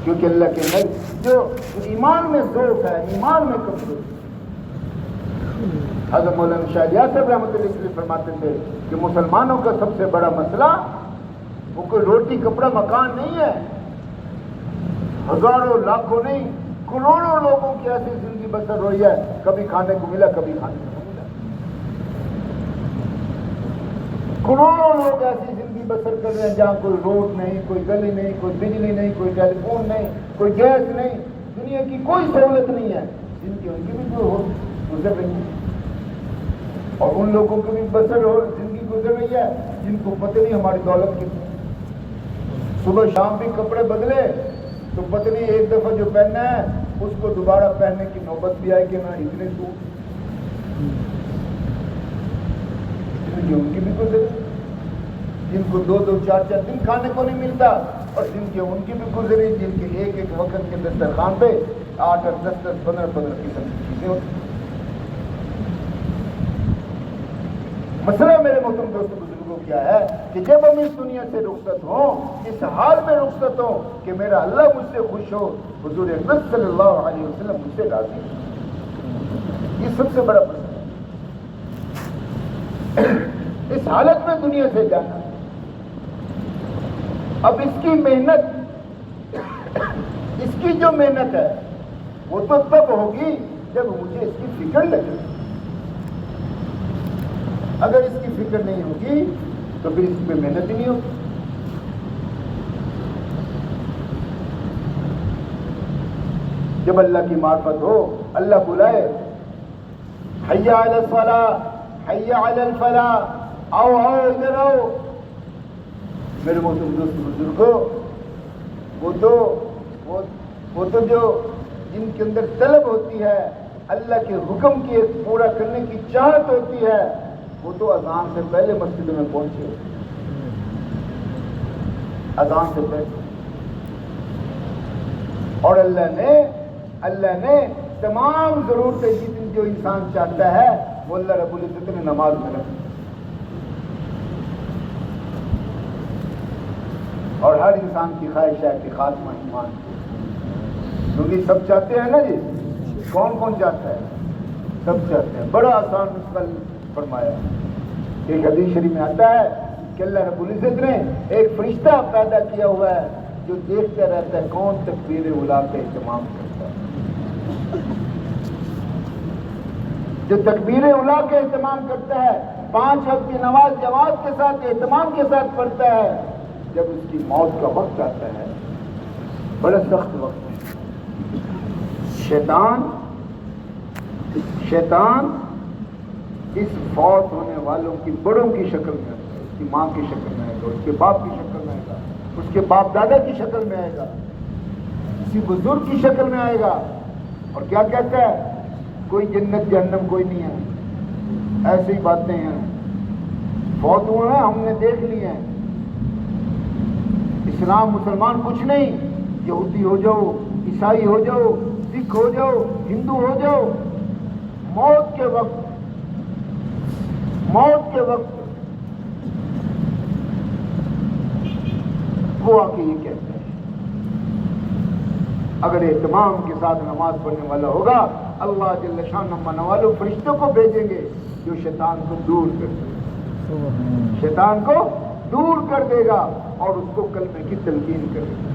کیونکہ اللہ کے اندر جو ایمان میں ضعف ہے، ایمان میں کمزوری. حضرت مولانا شاہ الیاس صاحب رحمۃ اللہ علیہ فرماتے تھے کہ مسلمانوں کا سب سے بڑا مسئلہ وہ کوئی روٹی کپڑا مکان نہیں ہے. ہزاروں لاکھوں نہیں، کروڑوں لوگوں کی ایسی زندگی بسر ہوئی ہے، کبھی کھانے کو ملا کبھی کھانے کو نہیں ملا. کروڑوں لوگ ایسی زندگی بسر کر رہے ہیں جہاں کوئی روڈ نہیں، کوئی گلی نہیں، کوئی بجلی نہیں، کوئی ٹیلی فون نہیں، کوئی گیس نہیں، دنیا کی کوئی سہولت نہیں ہے. جن کی ان کی بھی کوئی گزر رہی ہے اور ان لوگوں کی بھی بسر ہو زندگی گزر رہی ہے جن کو پتہ نہیں ہماری دولت کتنی. صبح شام بھی کپڑے بدلے تو پتہ نہیں ایک دفعہ جو پہننا ہے اس کو دوبارہ پہننے کی نوبت بھی آئے کہ نہ اتنے سوٹ. ان کی بھی گزر، جن کو 2-2 4-4 دن کھانے کو نہیں ملتا، اور جن کی ان کی بھی گزری، جن کے ایک وقت کے دسترخوان پہ 8 10 15 قسم کی چیزیں ہوتی. مسئلہ میرے محترم دوستوں بزرگوں کیا ہے کہ جب ہم اس دنیا سے رخصت ہوں، اس حال میں رخصت ہوں کہ میرا اللہ مجھ سے خوش ہو، حضور اکرم صلی اللہ علیہ وسلم مجھ سے راضی ہو. یہ سب سے بڑا مسئلہ ہے. اس حالت میں دنیا سے جانا. اب اس کی محنت، اس کی جو محنت ہے وہ تو تب ہوگی جب مجھے اس کی فکر لگے. اگر اس کی فکر نہیں ہوگی تو پھر اس پہ محنت ہی نہیں ہوگی. جب اللہ کی معرفت ہو، اللہ بلائے حی علی الصلاۃ، حی علی الفلاح، آؤ آؤ ادھر آؤ. میرے محترم دوست بزرگوں، وہ تو جو جن کے اندر طلب ہوتی ہے، اللہ کے حکم کی ایک پورا کرنے کی چاہت ہوتی ہے، وہ تو اذان سے پہلے مسجد میں پہنچے. اذان سے پہلے. اور اللہ نے تمام ضرورتیں جتنی جو انسان چاہتا ہے وہ اللہ رب العزت نے نماز میں رکھی. اور ہر انسان کی خواہش ہے کہ خاتمہ ایمان، کیونکہ سب چاہتے ہیں نا جی. کون کون چاہتا ہے؟ سب چاہتے ہیں. بڑا آسان نسخہ فرمایا. ایک حدیث شریف میں آتا ہے کہ اللہ رب العزت نے ایک فرشتہ پیدا کیا ہوا ہے جو دیکھتا رہتا ہے کون تکبیر اولیٰ کا اہتمام کرتا ہے. جو تکبیر اولیٰ کا اہتمام کرتا ہے، 5 وقت کی نماز جماعت کے ساتھ اہتمام کے ساتھ پڑھتا ہے، جب اس کی موت کا وقت آتا ہے، بڑا سخت وقت ہے، شیطان شیطان اس فوت ہونے والوں کی بڑوں کی شکل میں آئے گا، اس کی ماں کی شکل میں آئے گا، اس کے باپ کی شکل میں آئے گا، اس کے باپ دادا کی شکل میں آئے گا، کسی بزرگ کی شکل میں آئے گا، اور کیا کہتا ہے کوئی جنت جہنم کوئی نہیں ہے، ایسی ہی باتیں ہیں، فوت ہوئے ہیں ہم نے دیکھ لی ہیں، اسلام مسلمان کچھ نہیں، یہودی ہو جاؤ، عیسائی ہو جاؤ، سکھ ہو جاؤ، ہندو ہو جاؤ، موت کے وقت وہ آ کے یہ کہتا ہے، اگر اہتمام کے ساتھ نماز پڑھنے والا ہوگا اللہ جل شانہ منع والوں فرشتوں کو بھیجیں گے جو شیطان کو دور کر دے گا، شیطان کو دور کر دے گا اور اس کو کلمے کی تلقین کرے گا،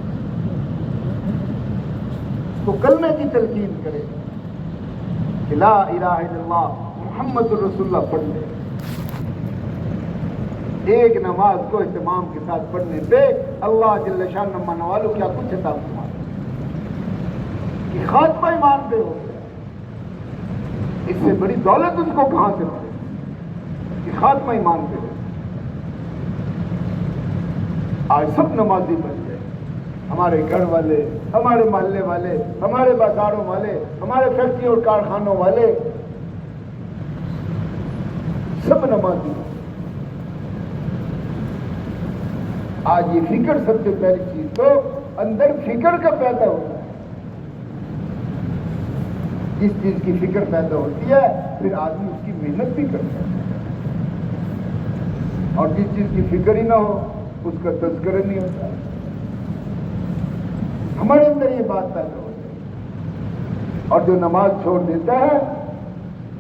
اس کو کلمے کی تلقین کرے گا کہ لا الہ الا اللہ محمد الرسول اللہ پڑھ لے۔ ایک نماز کو اہتمام کے ساتھ پڑھنے پہ اللہ جل شانہ منع والوں کیا کچھ عطا فرمائے کہ خاتمہ ایمان پہ ہو گیا، اس سے بڑی دولت اس کو کہاں سے ملے کہ خاتمہ ایمان پہ ہو۔ آج سب نمازی بن گئے، ہمارے گھر والے، ہمارے محلے والے، ہمارے بازاروں والے، ہمارے فیکٹری اور کارخانوں والے، سب نمازی۔ آج یہ فکر سب سے پہلی چیز تو اندر فکر کا پیدا ہوتا ہے، جس چیز کی فکر پیدا ہوتی ہے پھر آدمی اس کی محنت بھی کرتا ہے، اور جس چیز کی فکر ہی نہ ہو اس کا تذکرہ نہیں ہوتا۔ ہمارے اندر یہ بات پیدا ہوتی ہے، اور جو نماز چھوڑ دیتا ہے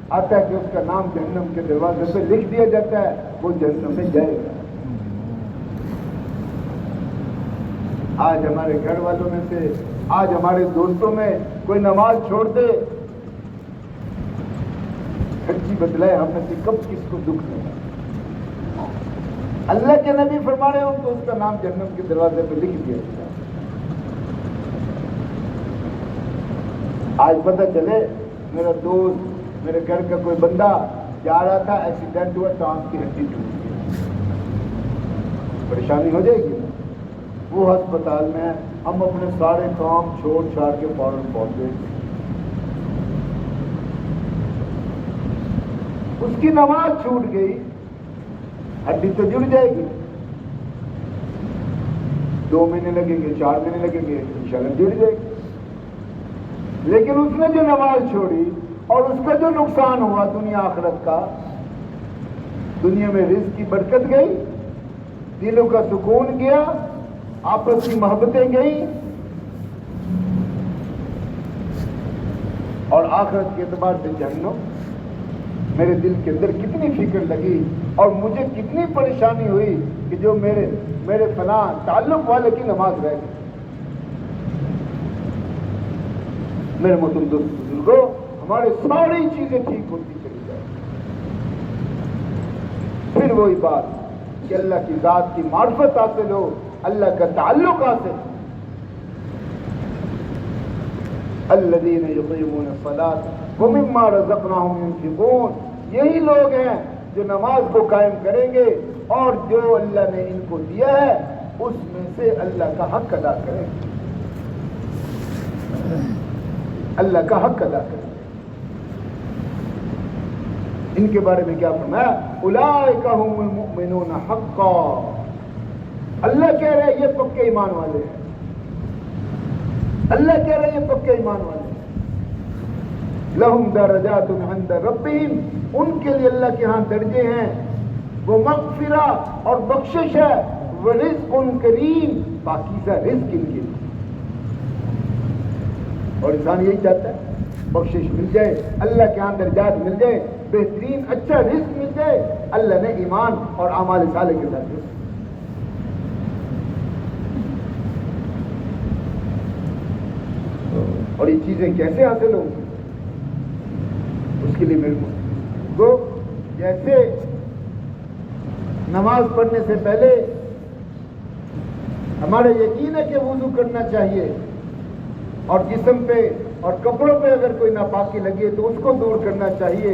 آتا ہے کہ اس کا نام جہنم کے دروازے پہ لکھ دیا جاتا ہے، وہ جہنم میں جائے گا۔ آج ہمارے گھر والوں میں سے، آج ہمارے دوستوں میں کوئی نماز چھوڑ دے، سچی بتلائے ہم میں سے کب کس کو دکھ نہیں، اللہ کے نبی فرما رہے ہو تو اس کا نام جہنم کے دروازے پہ لکھ دیا جاتا ہے۔ آج پتہ چلے میرا دوست، میرے گھر کا کوئی بندہ جا رہا تھا، ایکسیڈنٹ ہوا، ٹانگ کی ہڈی ٹوٹ گئی، پریشانی ہو جائے گی، وہ ہسپتال میں، ہم اپنے سارے کام چھوڑ چھاڑ کے فوراً پہنچ گئے، اس کی نماز چھوٹ گئی، ہڈی تو جڑ جائے گی، 2 مہینے لگیں گے، 4 مہینے لگیں گے، انشاءاللہ جڑ جائے گی، لیکن اس نے جو نماز چھوڑی اور اس کا جو نقصان ہوا دنیا آخرت کا، دنیا میں رزق کی برکت گئی، دلوں کا سکون گیا، آپس کی محبتیں گئیں، اور آخرت کے اعتبار سے جہنم۔ میرے دل کے اندر کتنی فکر لگی اور مجھے کتنی پریشانی ہوئی کہ جو میرے فلاں تعلق والے کی نماز رہ گئی۔ میرے محترم دوست بزرگوں، ہمارے ساری چیزیں ٹھیک ہوتی چلی جائیں، پھر وہی بات کہ اللہ کی ذات کی معرفت حاصل ہو، اللہ کا تعلق حاصل۔ الذین یقیمون الصلاۃ ومما رزقناہم ينفقون، یہی لوگ ہیں جو نماز کو قائم کریں گے اور جو اللہ نے ان کو دیا ہے اس میں سے اللہ کا حق ادا کریں گے، اللہ کا حق ادا کریں گے۔ ان کے بارے میں کیا فرمایا؟ اولئک هم المؤمنون حقا، اللہ کہہ رہے ہیں یہ پکے ایمان والے ہیں، اللہ کہہ رہے ہیں یہ پکے ایمان والے ہیں۔ لہم درجات عند ربہم، ان کے لیے اللہ کے ہاں درجے ہیں، وہ مغفرہ اور بخشش ہے، ورزق کریم، پاکیزہ رزق ان کے لیے، اور انسان یہی چاہتا ہے بخشش مل جائے، اللہ کے ہاں درجات مل جائے، بہترین اچھا رزق مل جائے، اللہ نے ایمان اور اعمال صالح کے ساتھ رزق۔ اور یہ چیزیں کیسے حاصل ہوں گی؟ اس کے لیے میرے کو جیسے نماز پڑھنے سے پہلے ہمارا یقین ہے کہ وضو کرنا چاہیے، اور جسم پہ اور کپڑوں پہ اگر کوئی ناپاکی لگے تو اس کو دور کرنا چاہیے۔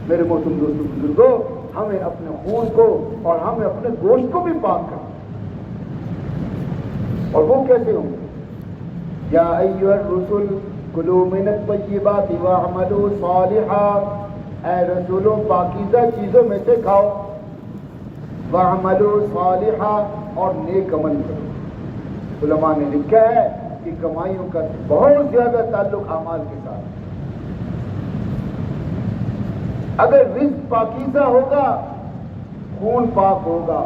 میرے محترم دوستوں بزرگوں، ہمیں اپنے خون کو اور ہمیں اپنے گوشت کو بھی پاک کرنا، اور وہ کیسے ہوں گے؟ یا ایھا الرسل کلوا من الطیبات واعملوا صالحا، اے رسولوں پاکیزہ چیزوں میں سے کھاؤ، واعملوا صالحا، اور نیک عمل کرو۔ علماء نے لکھا ہے کہ کمائیوں کا بہت زیادہ تعلق اعمال کے ساتھ۔ اگر رزق پاکیزہ ہوگا، خون پاک ہوگا،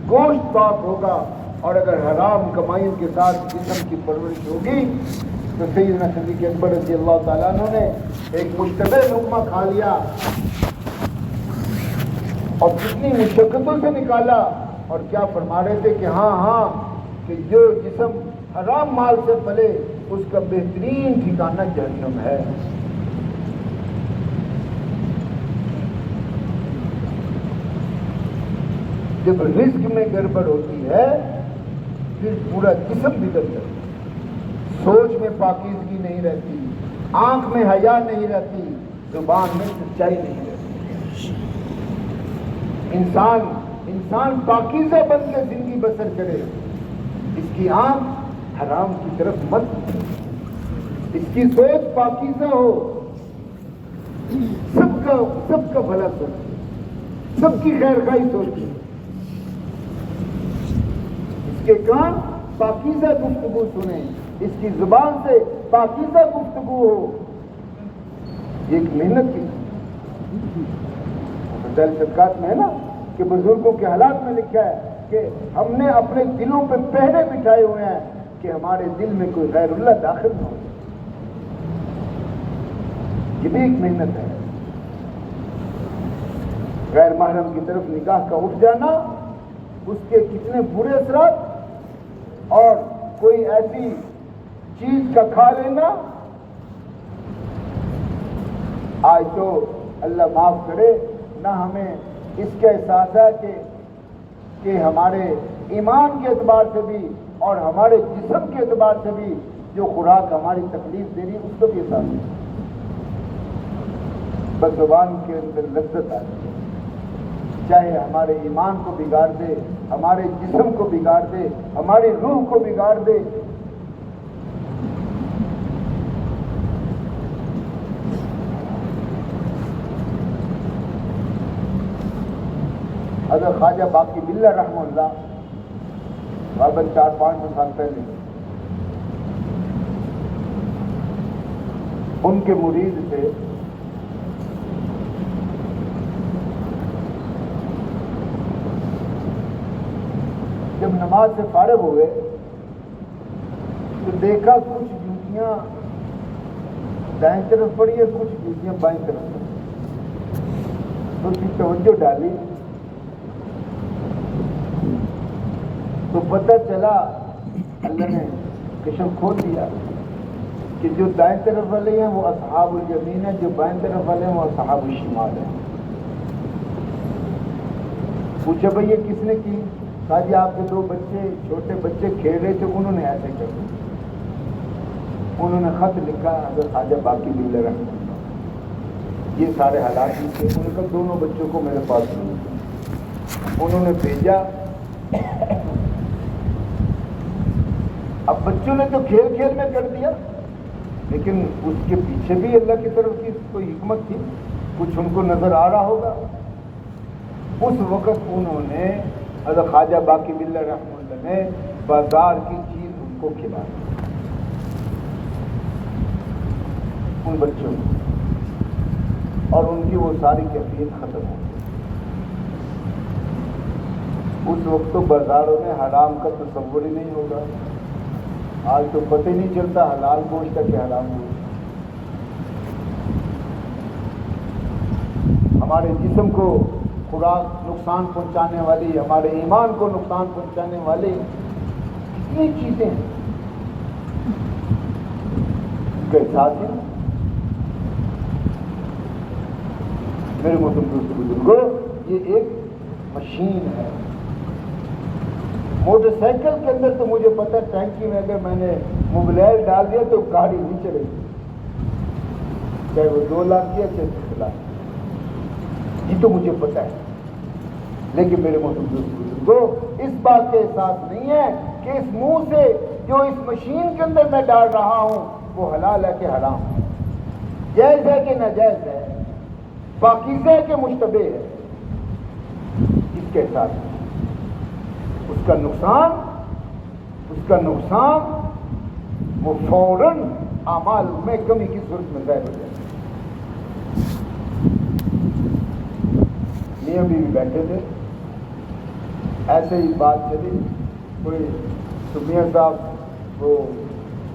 گوشت پاک ہوگا، اور اگر حرام کمائیوں کے ساتھ جسم کی پرورش ہوگی تو سیدنا صدیق اکبر رضی اللہ تعالیٰ عنہ نے ایک مشتبہ لقمہ کھا لیا اور کتنی مشقتوں سے نکالا، اور کیا فرما رہے تھے کہ ہاں کہ جو جسم حرام مال سے پلے اس کا بہترین ٹھکانہ جہنم ہے۔ جب رزق میں گڑبڑ ہوتی ہے پھر پورا جسم بگڑ جاتا ہے، سوچ میں پاکیزگی نہیں رہتی، آنکھ میں حیا نہیں رہتی، زبان میں سچائی نہیں رہتی۔ انسان پاکیزہ بن کے زندگی بسر کرے، اس کی آنکھ حرام کی طرف مت، اس کی سوچ پاکیزہ ہو، سب کا بھلا سوچے، سب کی خیر خواہی سوچے، اس کے کان پاکیزہ گفتگو سنیں، اس کی زبان سے پاکیزہ گفتگو ہو۔ یہ ایک محنت کی دل صدقات میں ہے نا کہ بزرگوں کے حالات میں لکھا ہے کہ ہم نے اپنے دلوں پہ پہرے بٹھائے ہوئے ہیں کہ ہمارے دل میں کوئی غیر اللہ داخل نہ ہو۔ یہ بھی ایک محنت ہے۔ غیر محرم کی طرف نگاہ کا اٹھ جانا، اس کے کتنے برے اثرات، اور کوئی ایسی چیز کا کھا لینا، آج تو اللہ معاف کرے نہ ہمیں اس کا احساس ہے کہ ہمارے ایمان کے اعتبار سے بھی اور ہمارے جسم کے اعتبار سے بھی جو خوراک ہماری تکلیف دے رہی ہے اس کو بھی احساس ہے، بس زبان کے اندر لذت آ رہی ہے، چاہے ہمارے ایمان کو بگاڑ دے، ہمارے جسم کو بگاڑ دے، ہماری روح کو بگاڑ دے۔ حضرت خواجہ باقی باللہ رحمہ اللہ غالباً 400-500 سال پہلے ان کے مرید تھے، جب نماز سے فارغ ہوئے تو دیکھا کچھ جوتیاں دائیں طرف پڑی ہے، کچھ جوتیاں بائیں طرف پڑی، تو اس کی توجہ ڈالی تو پتہ چلا، اللہ نے کشف کھول دیا کہ جو دائیں طرف والے ہیں وہ اصحاب الیمین ہیں، جو بائیں طرف والے ہیں وہ اصحاب الشمال ہیں۔ پوچھا بھئی یہ کس نے کی؟ کہا جی آپ کے 2 بچے، چھوٹے بچے کھیل رہے تھے، انہوں نے ایسے کر دیا۔ انہوں نے خط لکھا حضرت خواجہ باقی باللہ رحمہ اللہ، یہ سارے حالات ہی تھے، انہوں نے کہا دونوں بچوں کو میرے پاس نہیں، انہوں نے بھیجا۔ اب بچوں نے تو کھیل کھیل میں کر دیا، لیکن اس کے پیچھے بھی اللہ کی طرف کی کوئی حکمت تھی، کچھ ان کو نظر آ رہا ہوگا۔ اس وقت انہوں نے حضرت خواجہ باقی باللہ رحمہ اللہ نے بازار کی چیز ان کو کھلا دی، ان بچوں کو، اور ان کی وہ ساری کیفیت ختم ہو گئی۔ اس وقت تو بازاروں میں حرام کا تصور ہی نہیں ہوگا، آج تو پتہ ہی نہیں چلتا حلال گوشت کا کہ حرام گوشت۔ ہمارے جسم کو خوراک نقصان پہنچانے والی، ہمارے ایمان کو نقصان پہنچانے والی کتنی چیزیں ہیں، ان کا احساس ہے۔ میرے محترم دوستو بزرگوں، یہ ایک مشین ہے۔ موٹر سائیکل کے اندر تو مجھے پتہ ہے ٹینکی میں اگر میں نے موبائل ڈال دیا تو گاڑی نہیں چلے گی، چاہے وہ 2 لاکھ کی ہے چاہے 10 لاکھ، یہ تو مجھے پتا ہے۔ لیکن میرے محترم بزرگوں، اس بات کا احساس نہیں ہے کہ اس منہ سے جو اس مشین کے اندر میں ڈال رہا ہوں وہ حلال ہے کہ حرام ہے، جائز ہے کہ ناجائز ہے، پاکیزہ ہے کہ مشتبہ ہے، اس کے احساس نہیں۔ اس کا نقصان وہ فوراً اعمال میں کمی کی صورت میں ظاہر ہو جائے۔ میاں بیوی بیٹھے تھے، ایسے ہی بات چلی کوئی، تو میاں صاحب وہ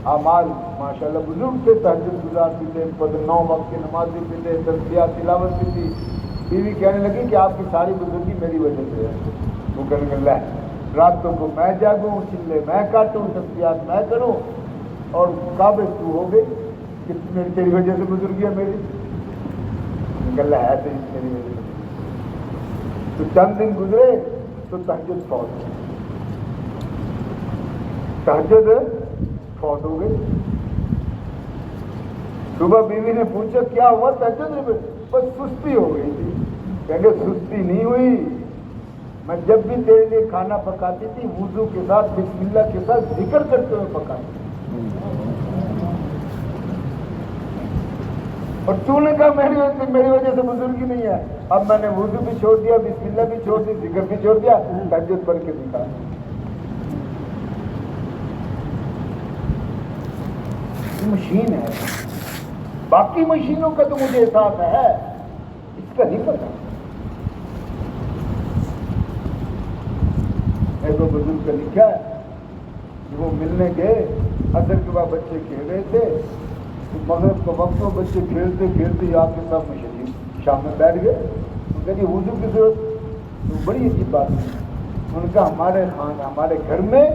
اعمال ماشاءاللہ بزرگ تھے، تہجد گزار بھی تھے، 9 وقت کی نماز بھی تھے، تسبیحات تلاوت بھی تھی۔ بیوی کہنے لگی کہ آپ کی ساری بزرگی میری وجہ سے ہے۔ وہ کہنے لگا راتوں کو میں جاگوں، چلے میں کاٹوں، تسبیحات میں کروں، اور قابل تو ہو گئی کہ تیری وجہ سے بزرگی ہے میری۔ نکل ہے تو میری وجہ سے۔ تو چند دن گزرے تو تہجد فوت ہو گئی۔ صبح بیوی نے پوچھا کیا ہوا؟ تہجد میں بس سستی ہو گئی تھی۔ کہیں گے سستی نہیں ہوئی، میں جب بھی تیرے لیے کھانا پکاتی تھی وضو کے ساتھ بسم اللہ کے ساتھ ذکر کرتے ہوئے پکاتی تھی، اور تو نے کہا میری وجہ سے بزرگی نہیں ہے۔ اب میں نے وضو بھی چھوڑ دیا، بسم اللہ بھی چھوڑ دی، ذکر بھی چھوڑ دیا، تہجد پڑھ کے دکھا۔ مشین ہے، باقی مشینوں کا تو مجھے احساس ہے، اس کا نہیں پتا۔ ایک دو بزرگ کا لکھا ہے کہ وہ ملنے گئے، عصر کے بعد بچے کھیل رہے تھے، مغرب کے وقت میں بچے کھیلتے کھیلتے آپ کے ساتھ مشین شام میں بیٹھ گئے۔ ان کا وضو کی ضرورت، تو بڑی عجیب بات ہے۔ ان کا ہمارے گھر میں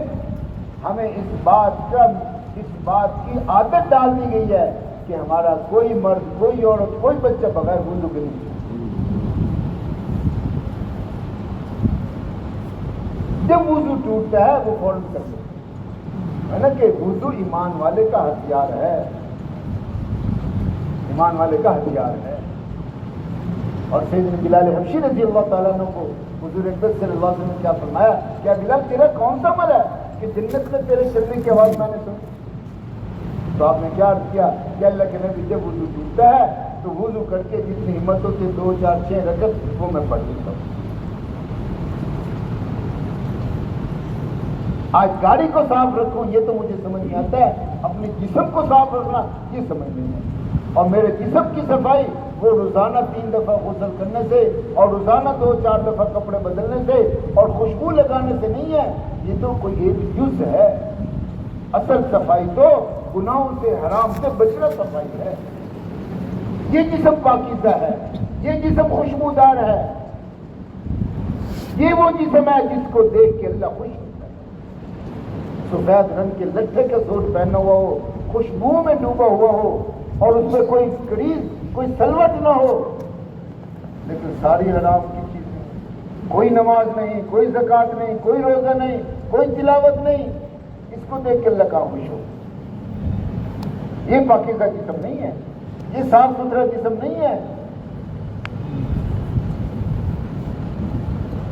ہمیں اس بات کی عادت ڈال دی گئی ہے کہ ہمارا کوئی مرد، کوئی عورت، کوئی بچہ بغیر وضو کے نہیں۔ جب وضو ٹوٹتا ہے وہ فوراً کر دیتا ہے نا، کہ وضو ایمان والے کا ہتھیار ہے، ایمان والے کا ہتھیار ہے۔ اور سیدنا بلال حبشی رضی اللہ تعالیٰ عنہ کو حضور اکرم صلی اللہ علیہ وسلم نے کیا فرمایا؟ کیا بلال تیرا کون سا عمل ہے کہ جنت میں تیرے چلنے کی آواز میں نے سنی؟ تو آپ نے کیا عرض کیا کہ اللہ کے نبی جب وضو ٹوٹتا ہے تو وضو کر کے جتنی ہمت ہوتی ہے 2 4 6 رکعت وہ میں پڑھ لیتا ہوں۔ آج گاڑی کو صاف رکھوں یہ تو مجھے سمجھ نہیں آتا ہے، اپنے جسم کو صاف رکھنا یہ سمجھ نہیں ہے۔ اور میرے جسم کی صفائی وہ روزانہ 3 دفعہ غسل کرنے سے اور روزانہ 2 4 دفعہ کپڑے بدلنے سے اور خوشبو لگانے سے نہیں ہے، یہ تو کوئی ایک جز ہے۔ اصل صفائی تو گناہوں سے، حرام سے بچنا صفائی ہے۔ یہ جسم پاکیزہ ہے، یہ جسم خوشبودار ہے، یہ وہ جسم ہے جس کو دیکھ کے اللہ خوش ہوتا ہے۔ سفید رنگ کے لٹھے کا سوٹ پہنا ہوا ہو، خوشبو میں ڈوبا ہوا ہو، اور اس میں کوئی کریز، کوئی سلوٹ نہ ہو، لیکن ساری حرام کی چیزیں، کوئی نماز نہیں، کوئی زکوٰۃ نہیں، کوئی روزہ نہیں، کوئی تلاوت نہیں، اس کو دیکھ کے اللہ کا خوش ہو۔ یہ پاکیزہ جسم نہیں ہے، یہ صاف ستھرا جسم نہیں ہے۔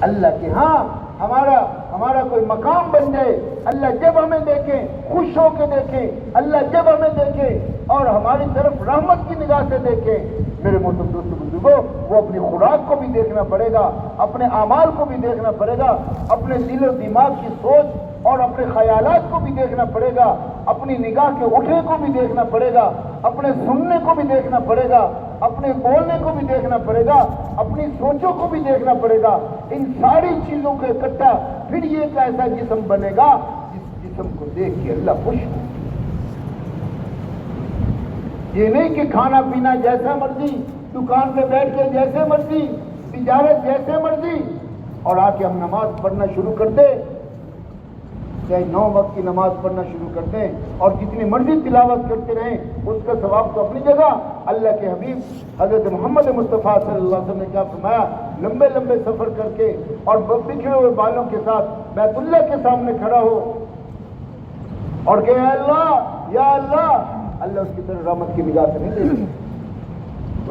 اللہ کے ہاں ہمارا کوئی مقام بن جائے، اللہ جب ہمیں دیکھے خوش ہو کے دیکھے، اللہ جب ہمیں دیکھے اور ہماری طرف رحمت کی نگاہ سے دیکھے، میرے محترم دوستو بزرگوں، وہ اپنی خوراک کو بھی دیکھنا پڑے گا، اپنے اعمال کو بھی دیکھنا پڑے گا، اپنے دل و دماغ کی سوچ اور اپنے خیالات کو بھی دیکھنا پڑے گا، اپنی نگاہ کے اٹھنے کو بھی دیکھنا پڑے گا، اپنے سننے کو بھی دیکھنا پڑے گا، اپنے بولنے کو بھی دیکھنا پڑے گا، اپنی سوچوں کو بھی دیکھنا پڑے گا۔ ان ساری چیزوں کو اکٹھا پھر یہ ایک ایسا جسم بنے گا جس جسم کو دیکھ کے اللہ خوش ہو۔ یہ نہیں کہ کھانا پینا جیسا مرضی، دکان پہ بیٹھ کے جیسے مرضی، تجارت جیسے مرضی، اور آ کے ہم نماز پڑھنا شروع کر دیں، چاہے 9 وقت کی نماز پڑھنا شروع کر دیں اور جتنی مرضی تلاوت کرتے رہیں، اس کا ثواب تو اپنی جگہ۔ اللہ کے حبیب حضرت محمد مصطفیٰ صلی اللہ علیہ وسلم نے کیا فرمایا؟ لمبے لمبے سفر کر کے اور بکھرے ہوئے بالوں کے ساتھ بیت اللہ کے سامنے کھڑا ہو اور کہ اے اللہ یا اللہ، اللہ اس کی طرف رحمت کی نگاہ سے نہیں لے گا.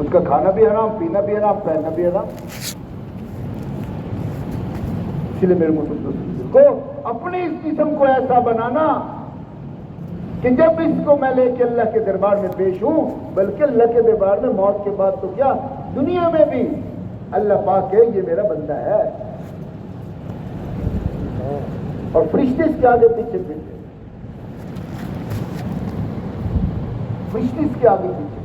اس کا کھانا بھی حرام، پینا بھی حرام، پہننا بھی حرام. اس لیے میرے مسلم کو اپنے اس جسم کو ایسا بنانا کہ جب اس کو میں لے کے اللہ کے دربار میں پیش ہوں، بلکہ اللہ کے دربار میں موت کے بعد تو کیا دنیا میں بھی اللہ پاک کہ یہ میرا بندہ ہے. اور فرشتے اس کے آگے پیچھے پیچھے، فرشتے اس کے آگے پیچھے.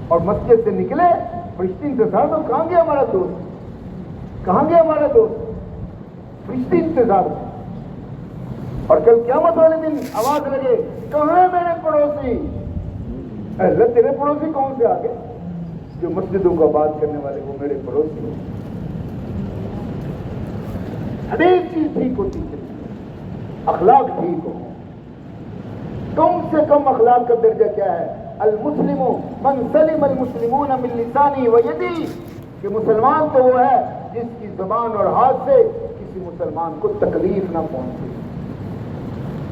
اور مسجد سے نکلے فرشتے انتظار میں، کہاں گیا ہمارا دوست، کہاں گیا ہمارا دوست، فرشتے انتظار میں. اور کل قیامت والے دن آواز لگے، کہاں ہے میرے پڑوسی؟ اللہ تیرے پڑوسی کون سے آگے؟ جو مسجدوں کو آباد کرنے والے وہ میرے پڑوسی ہیں. ہر ایک چیز ٹھیک ہوتی ہے، اخلاق ٹھیک ہو. کم سے کم اخلاق کا درجہ کیا ہے؟ المسلم من سلم المسلمون من لسانی و یدی، کہ مسلمان تو وہ ہے جس کی زبان اور ہاتھ سے کسی مسلمان کو تکلیف نہ پہنچے.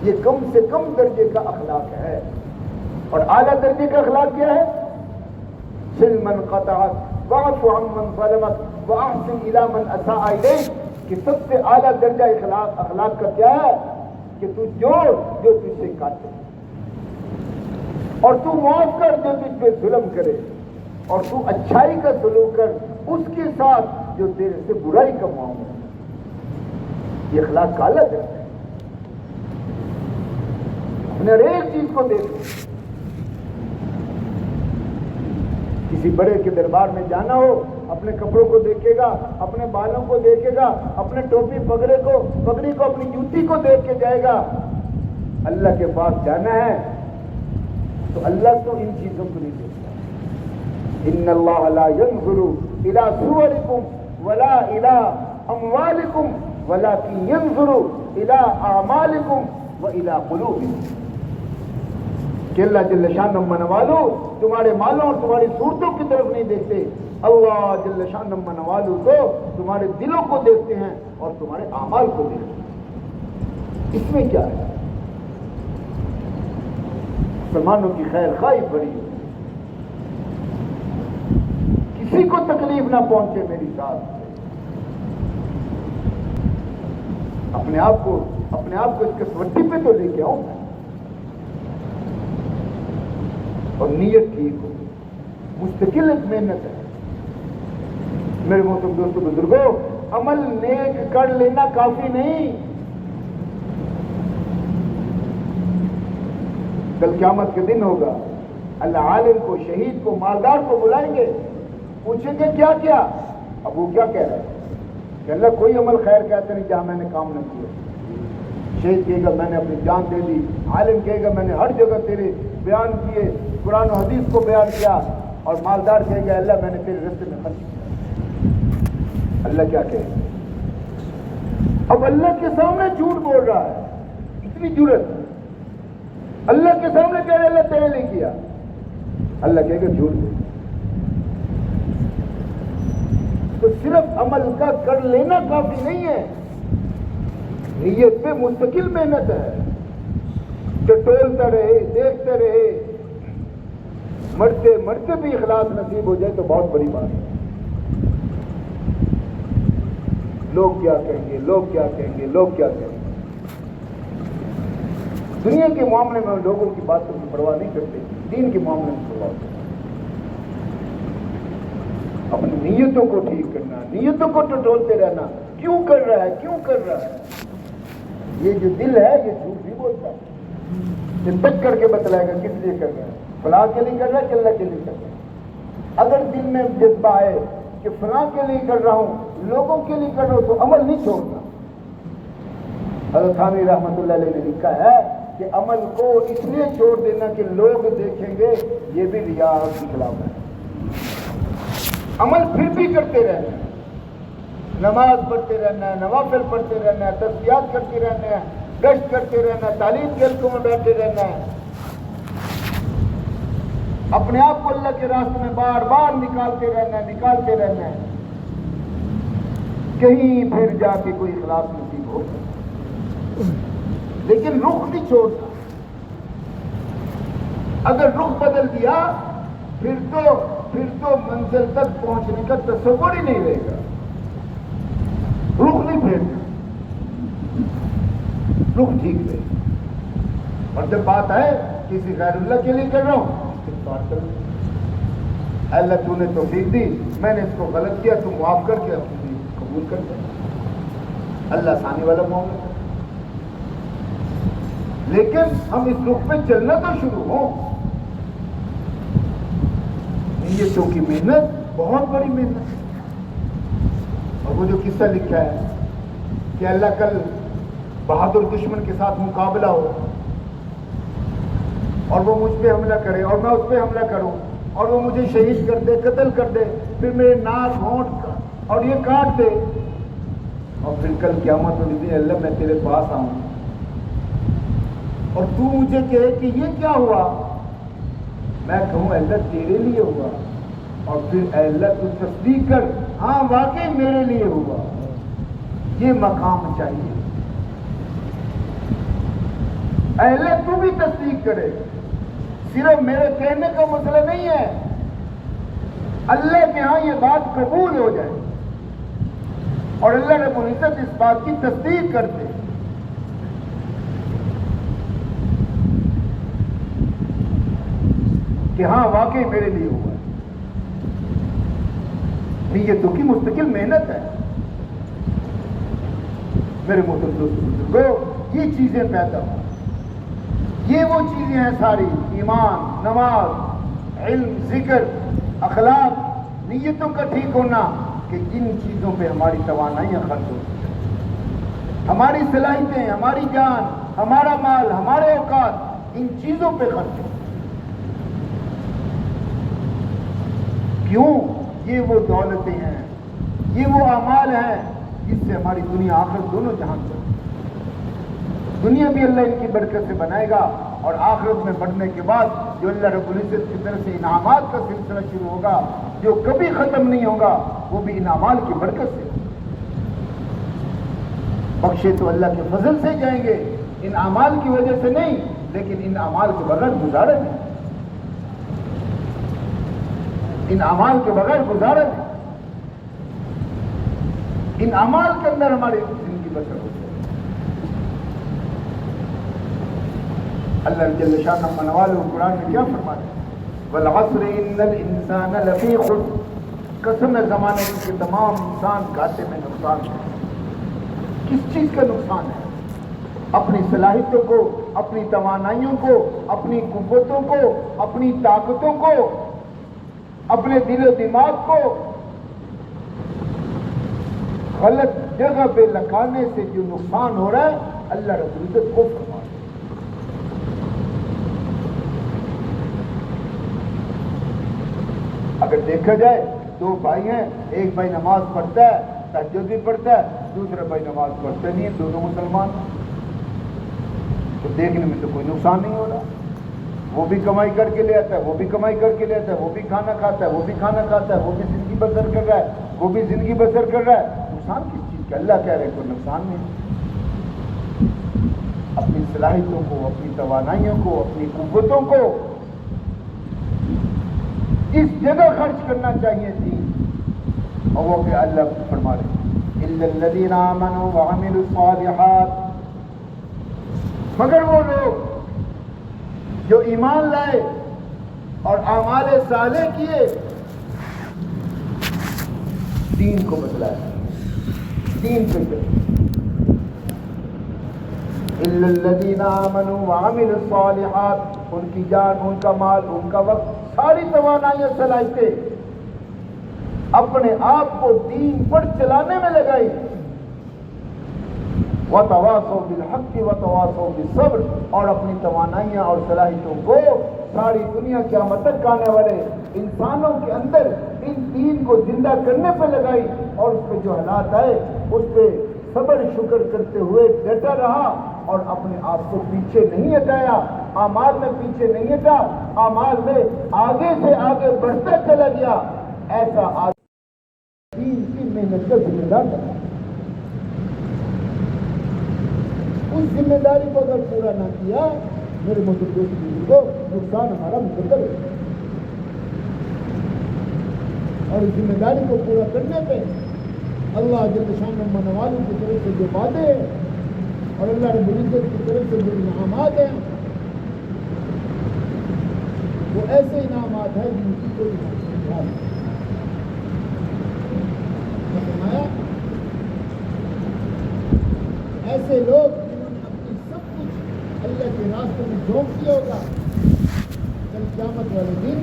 یہ کم سے کم درجے کا اخلاق ہے. اور اعلیٰ درجے کا اخلاق کیا ہے؟ سل من قطعت واعف عن من ظلمت واحسن الی من اساء الیک، کہ سب سے اعلیٰ درجہ اخلاق کا کیا ہے؟ کہ تو جوڑ جو تجھ سے کاٹے، اور تو معاف کر جو تجھ پہ ظلم کرے، اور تو اچھائی کا سلوک کر اس کے ساتھ جو تیرے سے برائی کا معاملہ. یہ اخلاق کا الگ ہے. ہر ایک چیز کو دیکھو. کسی بڑے کے دربار میں جانا ہو، اپنے کپڑوں کو دیکھے گا، اپنے بالوں کو دیکھے گا، اپنے ٹوپی پگڑی کو اپنی جوتی کو دیکھ کے جائے گا. اللہ کے پاس جانا ہے تو اللہ تو ان چیزوں کو نہیں دیکھتا. ان اللہ لا ينظر الى صورکم ولا الى اموالکم ولکن ينظر الى اعمالکم والى قلوبکم، کہ اللہ جل شانہ منوالو تمہارے مالوں اور تمہاری صورتوں کی طرف نہیں دیکھتے. اللہ جل شانہ منوالو تو تمہارے دلوں کو دیکھتے ہیں اور تمہارے اعمال کو دیکھتے ہیں. اس میں کیا ہے؟ مسلمانوں کی خیر خواہی بڑی ہے، کسی کو تکلیف نہ پہنچے میری ساتھ. اپنے آپ کو اس کسوٹی پہ تو لے کے آؤں میں، اور نیت ٹھیک ہو. مستقل ایک محنت ہے میرے محترم دوستوں بزرگوں. عمل نیک کر لینا کافی نہیں. کل قیامت کے دن ہوگا، اللہ عالم کو، شہید کو، مالدار کو بلائیں گے، پوچھیں گے کیا کیا؟ اب وہ کیا کہہ رہے ہیں کہ اللہ کوئی عمل خیر کہتے نہیں جہاں میں نے کام نہ کیا. شہید کہے گا میں نے اپنی جان دے دی، عالم کہے گا میں نے ہر جگہ تیرے بیان کیے، قرآن و حدیث کو بیان کیا، اور مالدار کہے گا اللہ میں نے تیرے رستے میں خرچ کیا. اللہ کیا کہے گا؟ اب اللہ کے سامنے جھوٹ بول رہا ہے، اتنی جرت اللہ کے سامنے کہہ رہے اللہ تیرے لیے کیا. اللہ کہے گا جھوٹ بول. تو صرف عمل کا کر لینا کافی نہیں ہے، نیت پہ مستقل محنت ہے. کہ ٹولتا رہے، دیکھتے رہے، مرتے مرتے بھی اخلاص نصیب ہو جائے تو بہت بڑی بات ہے. لوگ کیا کہیں گے، لوگ کیا کہیں گے، لوگ کیا کہیں گے. دنیا کے معاملے میں لوگوں کی باتوں کی پرواہ نہیں کرتے، دین کے معاملے میں پرواہ کرتے. اپنی نیتوں کو ٹھیک کرنا، نیتوں کو ٹٹولتے رہنا. کیوں کر رہا ہے، کیوں کر رہا ہے؟ یہ جو دل ہے یہ جھوٹ بھی بولتا ہے. یہ تک کر کے بتلائے گا کس لیے کر رہا ہے. فلاں کے لیے کر رہا ہے کہ اللہ کے لیے کر رہا ہے. اگر دل میں جذبہ آئے کہ فلاں کے لیے کر رہا ہوں، لوگوں کے لیے کر رہا ہوں، تو عمل نہیں چھوڑنا. حضرت تھانوی رحمۃ اللہ علیہ نے لکھا ہے کہ عمل کو اس لیے چھوڑ دینا کہ لوگ دیکھیں گے، یہ بھی ریا کے خلاف ہے. عمل پھر بھی کرتے رہنا ہے، نماز پڑھتے رہنا ہے، نوافل پڑھتے رہنا ہے، تسبیحات کرتے رہنا ہے، گشت کرتے رہنا ہے، تعلیم کے حلقوں میں بیٹھے رہنا ہے. اپنے آپ کو اللہ کے راستے میں بار بار نکالتے رہنا ہے، نکالتے رہنا ہے. کہیں پھر جا کے کوئی اخلاص نصیب ہوگا، لیکن رخ نہیں چھوڑنا. اگر رخ بدل دیا پھر تو منزل تک پہنچنے کا تصور ہی نہیں رہے گا. رخ نہیں پھیرنا, رخ ٹھیک رہے. اور جب بات ہے کسی غیر اللہ کے لیے کر رہا ہوں, استغفار کر لوں, اللہ تو نے توفیق دی, میں نے اس کو غلط کیا, تو معاف کر کے اپنی قبول کر دے. اللہ آسانی والا معاملہ. لیکن ہم اس رخ پہ چلنا تو شروع ہوں. نیتوں کی محنت بہت بڑی محنت ہے. اور وہ جو قصہ لکھا ہے کہ اللہ کل بہادر دشمن کے ساتھ مقابلہ ہو اور وہ مجھ پہ حملہ کرے اور میں اس پہ حملہ کروں اور وہ مجھے شہید کر دے, قتل کر دے, پھر میرے ناک ہونٹ اور یہ کاٹ دے, اور پھر کل قیامت میں دن اللہ میں تیرے پاس آؤں اور تو مجھے کہے کہ یہ کیا ہوا, میں کہوں اللہ تیرے لیے ہوا, اور پھر اے اللہ تو تصدیق کر, ہاں واقعی میرے لیے ہوا. یہ مقام چاہیے. اے اللہ تو بھی تصدیق کرے. صرف میرے کہنے کا مسئلہ نہیں ہے, اللہ کے ہاں یہ بات قبول ہو جائے اور اللہ رب العزت اس بات کی تصدیق کرتے. کہ ہاں واقعی میرے لیے ہوا. نیتوں کی مستقل محنت ہے. میرے محترم دوستو بزرگوں, یہ چیزیں پیدا ہوں, یہ وہ چیزیں ہیں ساری, ایمان, نماز, علم, ذکر, اخلاق, نیتوں کا ٹھیک ہونا, کہ جن چیزوں پہ ہماری توانائیاں خرچ ہوتی ہیں, ہماری صلاحیتیں, ہماری جان, ہمارا مال, ہمارے اوقات, ان چیزوں پہ خرچ ہوتے ہیں. کیوں؟ یہ وہ دولتیں ہیں, یہ وہ اعمال ہیں جس سے ہماری دنیا آخرت دونوں جہان چلتی ہے. دنیا بھی اللہ ان کی برکت سے بنائے گا, اور آخرت میں بڑھنے کے بعد جو اللہ رب العزت کی طرف سے انعامات کا سلسلہ شروع ہوگا جو کبھی ختم نہیں ہوگا, وہ بھی انعامات کی برکت سے. بخشے تو اللہ کے فضل سے جائیں گے, ان اعمال کی وجہ سے نہیں, لیکن ان اعمال کے بغیر گزارا نہیں, ان اعمال کے بغیر گزارا نہیں. ان اعمال کے اندر ہماری زندگی بسر ہوتی ہے. اللہ جل شانہ منوال قرآن میں کیا فرماتے ہیں, والعصر ان الانسان لفی خسر, قسم ہے زمانے کے تمام انسان گھاٹے میں نقصان ہے. کس چیز کا نقصان ہے؟ اپنی صلاحیتوں کو, اپنی توانائیوں کو, اپنی قوتوں کو, اپنی طاقتوں کو, اپنے دل و دماغ کو غلط جگہ پہ لگانے سے جو نقصان ہو رہا ہے, اللہ رب العزت کو فرما. اگر دیکھا جائے دو بھائی ہیں, ایک بھائی نماز پڑھتا ہے, تہجد بھی پڑھتا ہے, دوسرا بھائی نماز پڑھتا نہیں ہے, دونوں مسلمان, تو دیکھنے میں تو کوئی نقصان نہیں ہو رہا. وہ بھی کمائی کر کے لے آتا ہے, وہ بھی کمائی کر کے لے آتا ہے, وہ بھی کھانا کھاتا ہے, وہ بھی کھانا کھاتا ہے, وہ بھی زندگی بسر کر رہا ہے, وہ بھی زندگی بسر کر رہا ہے. نقصان کس چیز کا؟ اللہ کہہ رہے کوئی نقصان نہیں. اپنی صلاحیتوں کو, اپنی توانائیوں کو, اپنی قوتوں کو اس جگہ خرچ کرنا چاہیے تھی, اور وہ کہ اللہ فرما رہے الا الذین آمنوا وعملوا الصالحات, مگر وہ لوگ جو ایمان لائے اور اعمال صالح کیے, دین کو بتلایا, دین پہ چلے. الا الذین آمنوا وعملوا الصالحات, ان کی جان, ان کا مال, ان کا وقت, ساری توانائیاں, صلاحیتیں اپنے آپ کو دین پر چلانے میں لگائی. وتواصوا بالحق وتواصوا بالصبر, اور اپنی توانائیاں اور صلاحیتوں کو ساری دنیا قیامت تک آنے والے انسانوں کے اندر ان دین کو زندہ کرنے پہ لگائی, اور اس پہ جو حالات آئے اس پہ صبر شکر کرتے ہوئے ڈٹا رہا, اور اپنے آپ کو پیچھے نہیں ہٹایا, اعمال میں پیچھے نہیں ہٹا, اعمال میں آگے سے آگے بڑھتا چلا گیا. ایسا آدمی دین کی محنت کا ذمہ دار بنا. اس ذمہ داری کو اگر پورا نہ کیا میرے محترم دوستوں کو نقصان ہمارا مقدر ہے، اور اس ذمہ داری کو پورا کرنے پہ اللہ جل شانہ من والوں کی طرف سے جو وعدے ہیں اور اللہ رب العزت کی طرف سے جو انعامات ہیں وہ ایسے انعامات ہیں جن کی کوئی مثال نہیں۔ فرمایا ایسے لوگ جنہوں نے اپنی سب کچھ اللہ کے راستے میں جھونک دیا ہوگا، کل قیامت والے دن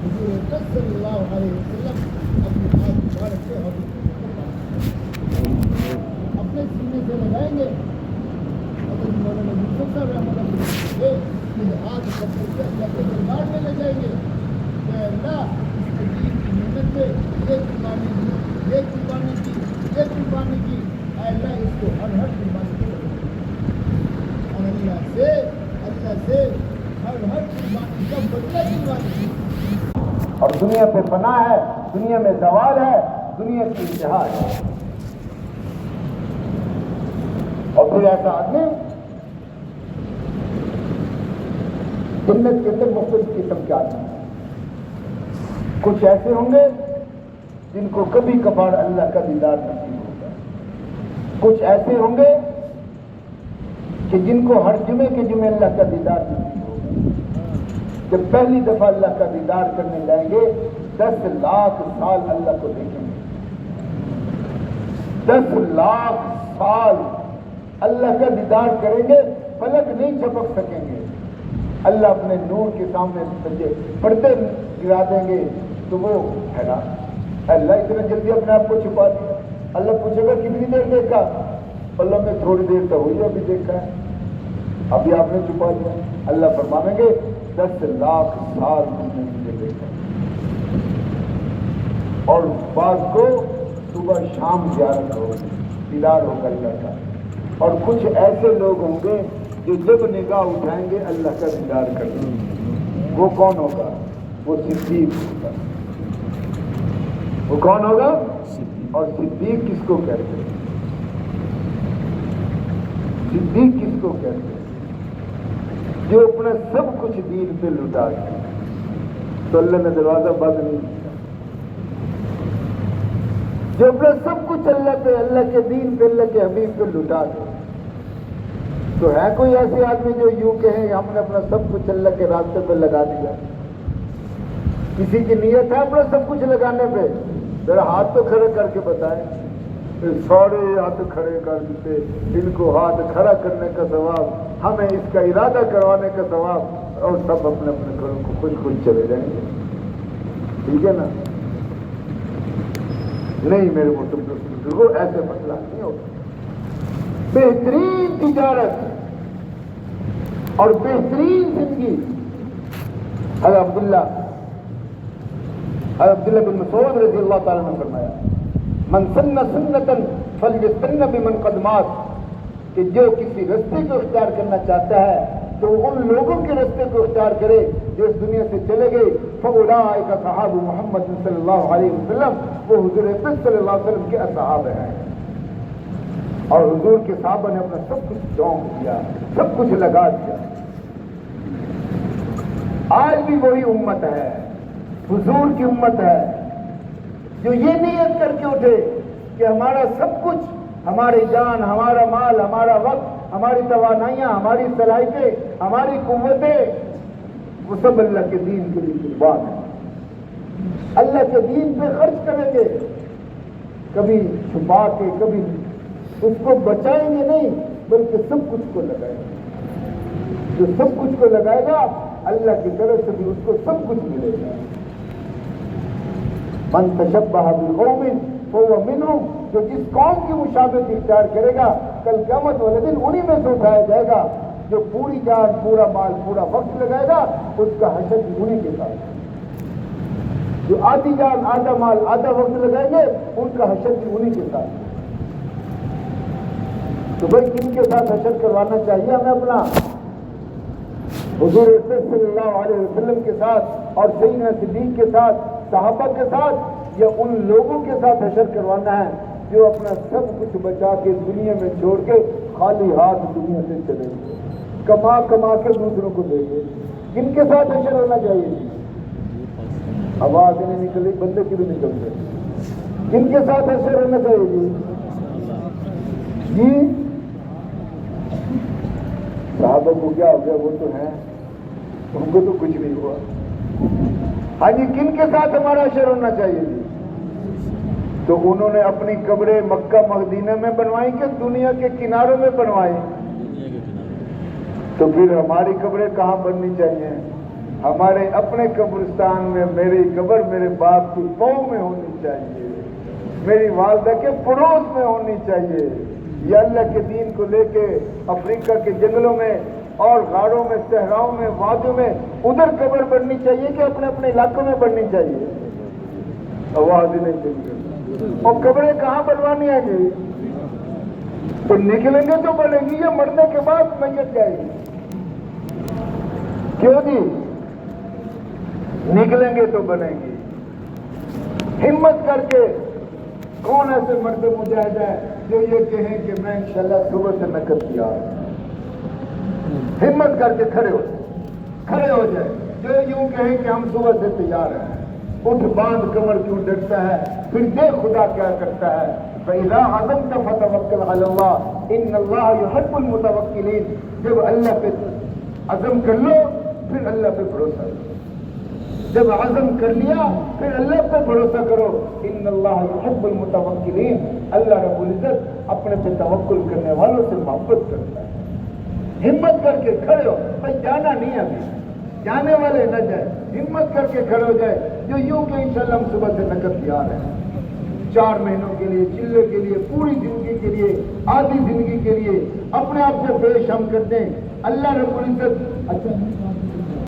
حضور اقدس صلی اللہ علیہ وسلم اپنے ہاتھ مبارک سے اپنے سینے سے لگائیں گے، حضرت مولانا یوسف صاحب رحمۃ اللہ علیہ ہاتھ پکڑ کے اللہ کے دربار میں لے جائیں گے کہ اللہ اس عجیب کی محنت سے یہ قربانی کی، یہ قربانی کی، یہ قربانی کی، اے اللہ اس کو ہر قربانی کی، اور اللہ سے ہر قربانی کا بدلہ قربانی کی۔ اور دنیا پہ فنا ہے، دنیا میں زوال ہے، دنیا کی انتہا ہے۔ اور پھر ایسا آدمی جنت کے اندر مختلف قسم کے آدمی ہیں، کچھ ایسے ہوں گے جن کو کبھی کبھار اللہ کا دیدار نصیب ہوگا، کچھ ایسے ہوں گے کہ جن کو ہر جمعے کے جمعے اللہ کا دیدار نصیب ہوگا۔ جب پہلی دفعہ اللہ کا دیدار کرنے جائیں گے 10 لاکھ سال اللہ کو دیکھیں گے، 10 لاکھ سال اللہ کا دیدار کریں گے، پلک نہیں جھپک سکیں گے۔ اللہ اپنے نور کے سامنے پردے گرا دیں گے تو وہ حیران، اللہ اتنا جلدی اپنے آپ کو چھپا دیا۔ اللہ پوچھے گا کتنی دیر دیکھا؟ اللہ میں تھوڑی دیر تو ہوئی، ابھی دیکھا ہے، ابھی آپ نے چھپا دیا۔ اللہ فرمائیں گے 10 لاکھ سال تم نے مجھے دیکھا، اور بعض کو صبح شام زیارت ہو دیدار ہو کر جاتا۔ اور کچھ ایسے لوگ ہوں گے جو جب نگاہ اٹھائیں گے اللہ کا دیدار کریں گے۔ وہ کون ہوگا؟ وہ صدیق ہوگا۔ وہ کون ہوگا؟ اور صدیق کس کو کہتے ہیں؟ صدیق کس کو کہتے ہیں؟ جو اپنا سب کچھ دین پہ لٹا دے۔ تو اللہ نے دروازہ بند نہیں کیا، جو اپنا سب کچھ اللہ پہ، اللہ کے دین پہ، اللہ کے حبیب پہ لٹا دے۔ تو ہے کوئی ایسے آدمی جو یوں کہیں ہم نے اپنا سب کچھ اللہ کے راستے پہ لگا دیا؟ کسی کی نیت ہے اپنا سب کچھ لگانے پہ؟ ذرا ہاتھ تو کھڑے کر کے بتائیں۔ سارے ہاتھ کھڑے کر دیتے، ان کو ہاتھ کھڑا کرنے کا ثواب، ہمیں اس کا ارادہ کروانے کا ثواب، اور سب اپنے اپنے گھروں کو خوش خوش چلے جائیں گے۔ ٹھیک ہے نا؟ نہیں میرے محترم دوستوں، ایسے مسئلہ نہیں ہوگا۔ بہترین تجارت اور بہترین زندگی حضرت عبداللہ بن مسعود رضی اللہ تعالیٰ نے فرمایا، من سن سنتا فلیستن بمن قد مات، کہ جو کسی رستے کو اختیار کرنا چاہتا ہے تو ان لوگوں کے رستے کو اختیار کرے جو اس دنیا سے چلے گئے۔ فاولئک اصحاب محمد صلی اللہ علیہ وسلم، وہ حضور اقدس صلی اللہ علیہ وسلم کے اصحاب ہیں۔ اور حضور کے صحابہ نے اپنا سب کچھ جھونک دیا، سب کچھ لگا دیا۔ آج بھی وہی امت ہے، حضور کی امت ہے، جو یہ نیت کر کے اٹھے کہ ہمارا سب کچھ، ہماری جان، ہمارا مال، ہمارا وقت، ہماری توانائیاں، ہماری صلاحیتیں، ہماری قوتیں، وہ سب اللہ کے دین کے لیے قربان ہے۔ اللہ کے دین پہ خرچ کریں گے، کبھی چھپا کے، کبھی اس کو بچائیں گے نہیں، بلکہ سب کچھ کو لگائیں گے۔ جو سب کچھ کو لگائے گا اللہ کی طرف سے بھی اس کو سب کچھ ملے گا۔ من تشبہ بقوم فہو منہم، جو جس قوم کی مشابہت اختیار کرے گا کل قیامت والے دن انہی میں سے اٹھایا جائے گا۔ جو پوری جان، پورا مال، پورا وقت لگائے گا اس کا حشر بھی انہی کے ساتھ۔ جو آدھی جان، آدھا مال، آدھا وقت لگائیں گے ان کا حشر بھی انہی کے ساتھ۔ تو بھائی کن کے ساتھ حشر کروانا چاہیے ہمیں اپنا؟ حضور صلی اللہ علیہ وسلم کے ساتھ اور سیدنا صدیق کے ساتھ، صحابہ کے ساتھ، یا ان لوگوں کے ساتھ حشر کروانا ہے جو اپنا سب کچھ بچا کے دنیا میں چھوڑ کے خالی ہاتھ دنیا سے چلے گئے؟ کما کما کے دوسروں کو دیں گے. کن کے ساتھ حشر ہونا چاہیے جی؟ آواز نہیں نکلی، بندے کیوں نکل گئے؟ کن کے ساتھ حشر ہونا چاہیے جی؟ جی صحابہ کو کیا ہو گیا؟ وہ تو ہیں، ان کو تو کچھ نہیں ہوا. ہاں جی، کن کے ساتھ ہمارا حشر ہونا چاہیے جی؟ تو انہوں نے اپنی قبریں مکہ مدینہ میں بنوائی کہ دنیا کے کناروں میں بنوائی؟ تو پھر ہماری قبریں کہاں بننی چاہیے؟ ہمارے اپنے قبرستان میں. میری قبر میرے باپ کی پاؤں میں ہونی چاہیے، میری والدہ کے پڑوس میں ہونی چاہیے. یہ اللہ کے دین کو لے کے افریقہ کے جنگلوں میں اور غاروں میں، صحراؤں میں، وادیوں میں ادھر قبر بننی چاہیے کہ اپنے اپنے علاقوں میں بننی چاہیے؟ آواز ہی نہیں چلی. اور قبریں کہاں بنوانی ہے جی؟ تو نکلیں گے تو بنے گی، یا مرنے کے بعد میت جائے گی؟ کیوں جی؟ نکلیں گے تو بنے گی. ہمت کر کے کون ایسے مرد مجاہد ہے جو یہ کہیں کہ میں انشاءاللہ صبح سے نکل تیار ہوں؟ ہمت کر کے کھڑے ہو جائے. جو یوں کہیں کہ ہم صبح سے تیار ہیں. اٹھ باندھ کمر کیوں ڈرتا ہے؟ پھر دیکھ خدا کیا کرتا ہے. فَإِذَا عَزَمْتَ فَتَوَكَّلْ عَلَى اللَّهِ إِنَّ اللَّهَ يُحِبُّ الْمُتَوَكِّلِينَ. جب اللہ پہ عزم کر لو پھر اللہ پہ بھروسہ کرو. جب عزم کر لیا پھر اللہ پہ بھروسہ کرو. ان اللہ یحب المتوکلین. اللہ رب العزت اپنے پہ توکل کرنے والوں سے محبت کرتا ہے. ہمت کر کے کھڑے ہو. بھائی جانا نہیں ہے ابھی، جانے والے نہ جائے. ہمت کر کے کھڑے ہو جائے. جو یوں کہ انشاءاللہ ہم صبح سے نکل تیار ہیں، 4 مہینوں کے لیے، چلے کے لیے، پوری زندگی کے لیے، آدھی زندگی کے لیے اپنے آپ سے پیش ہم کر دیں. اللہ رب العزت اچھا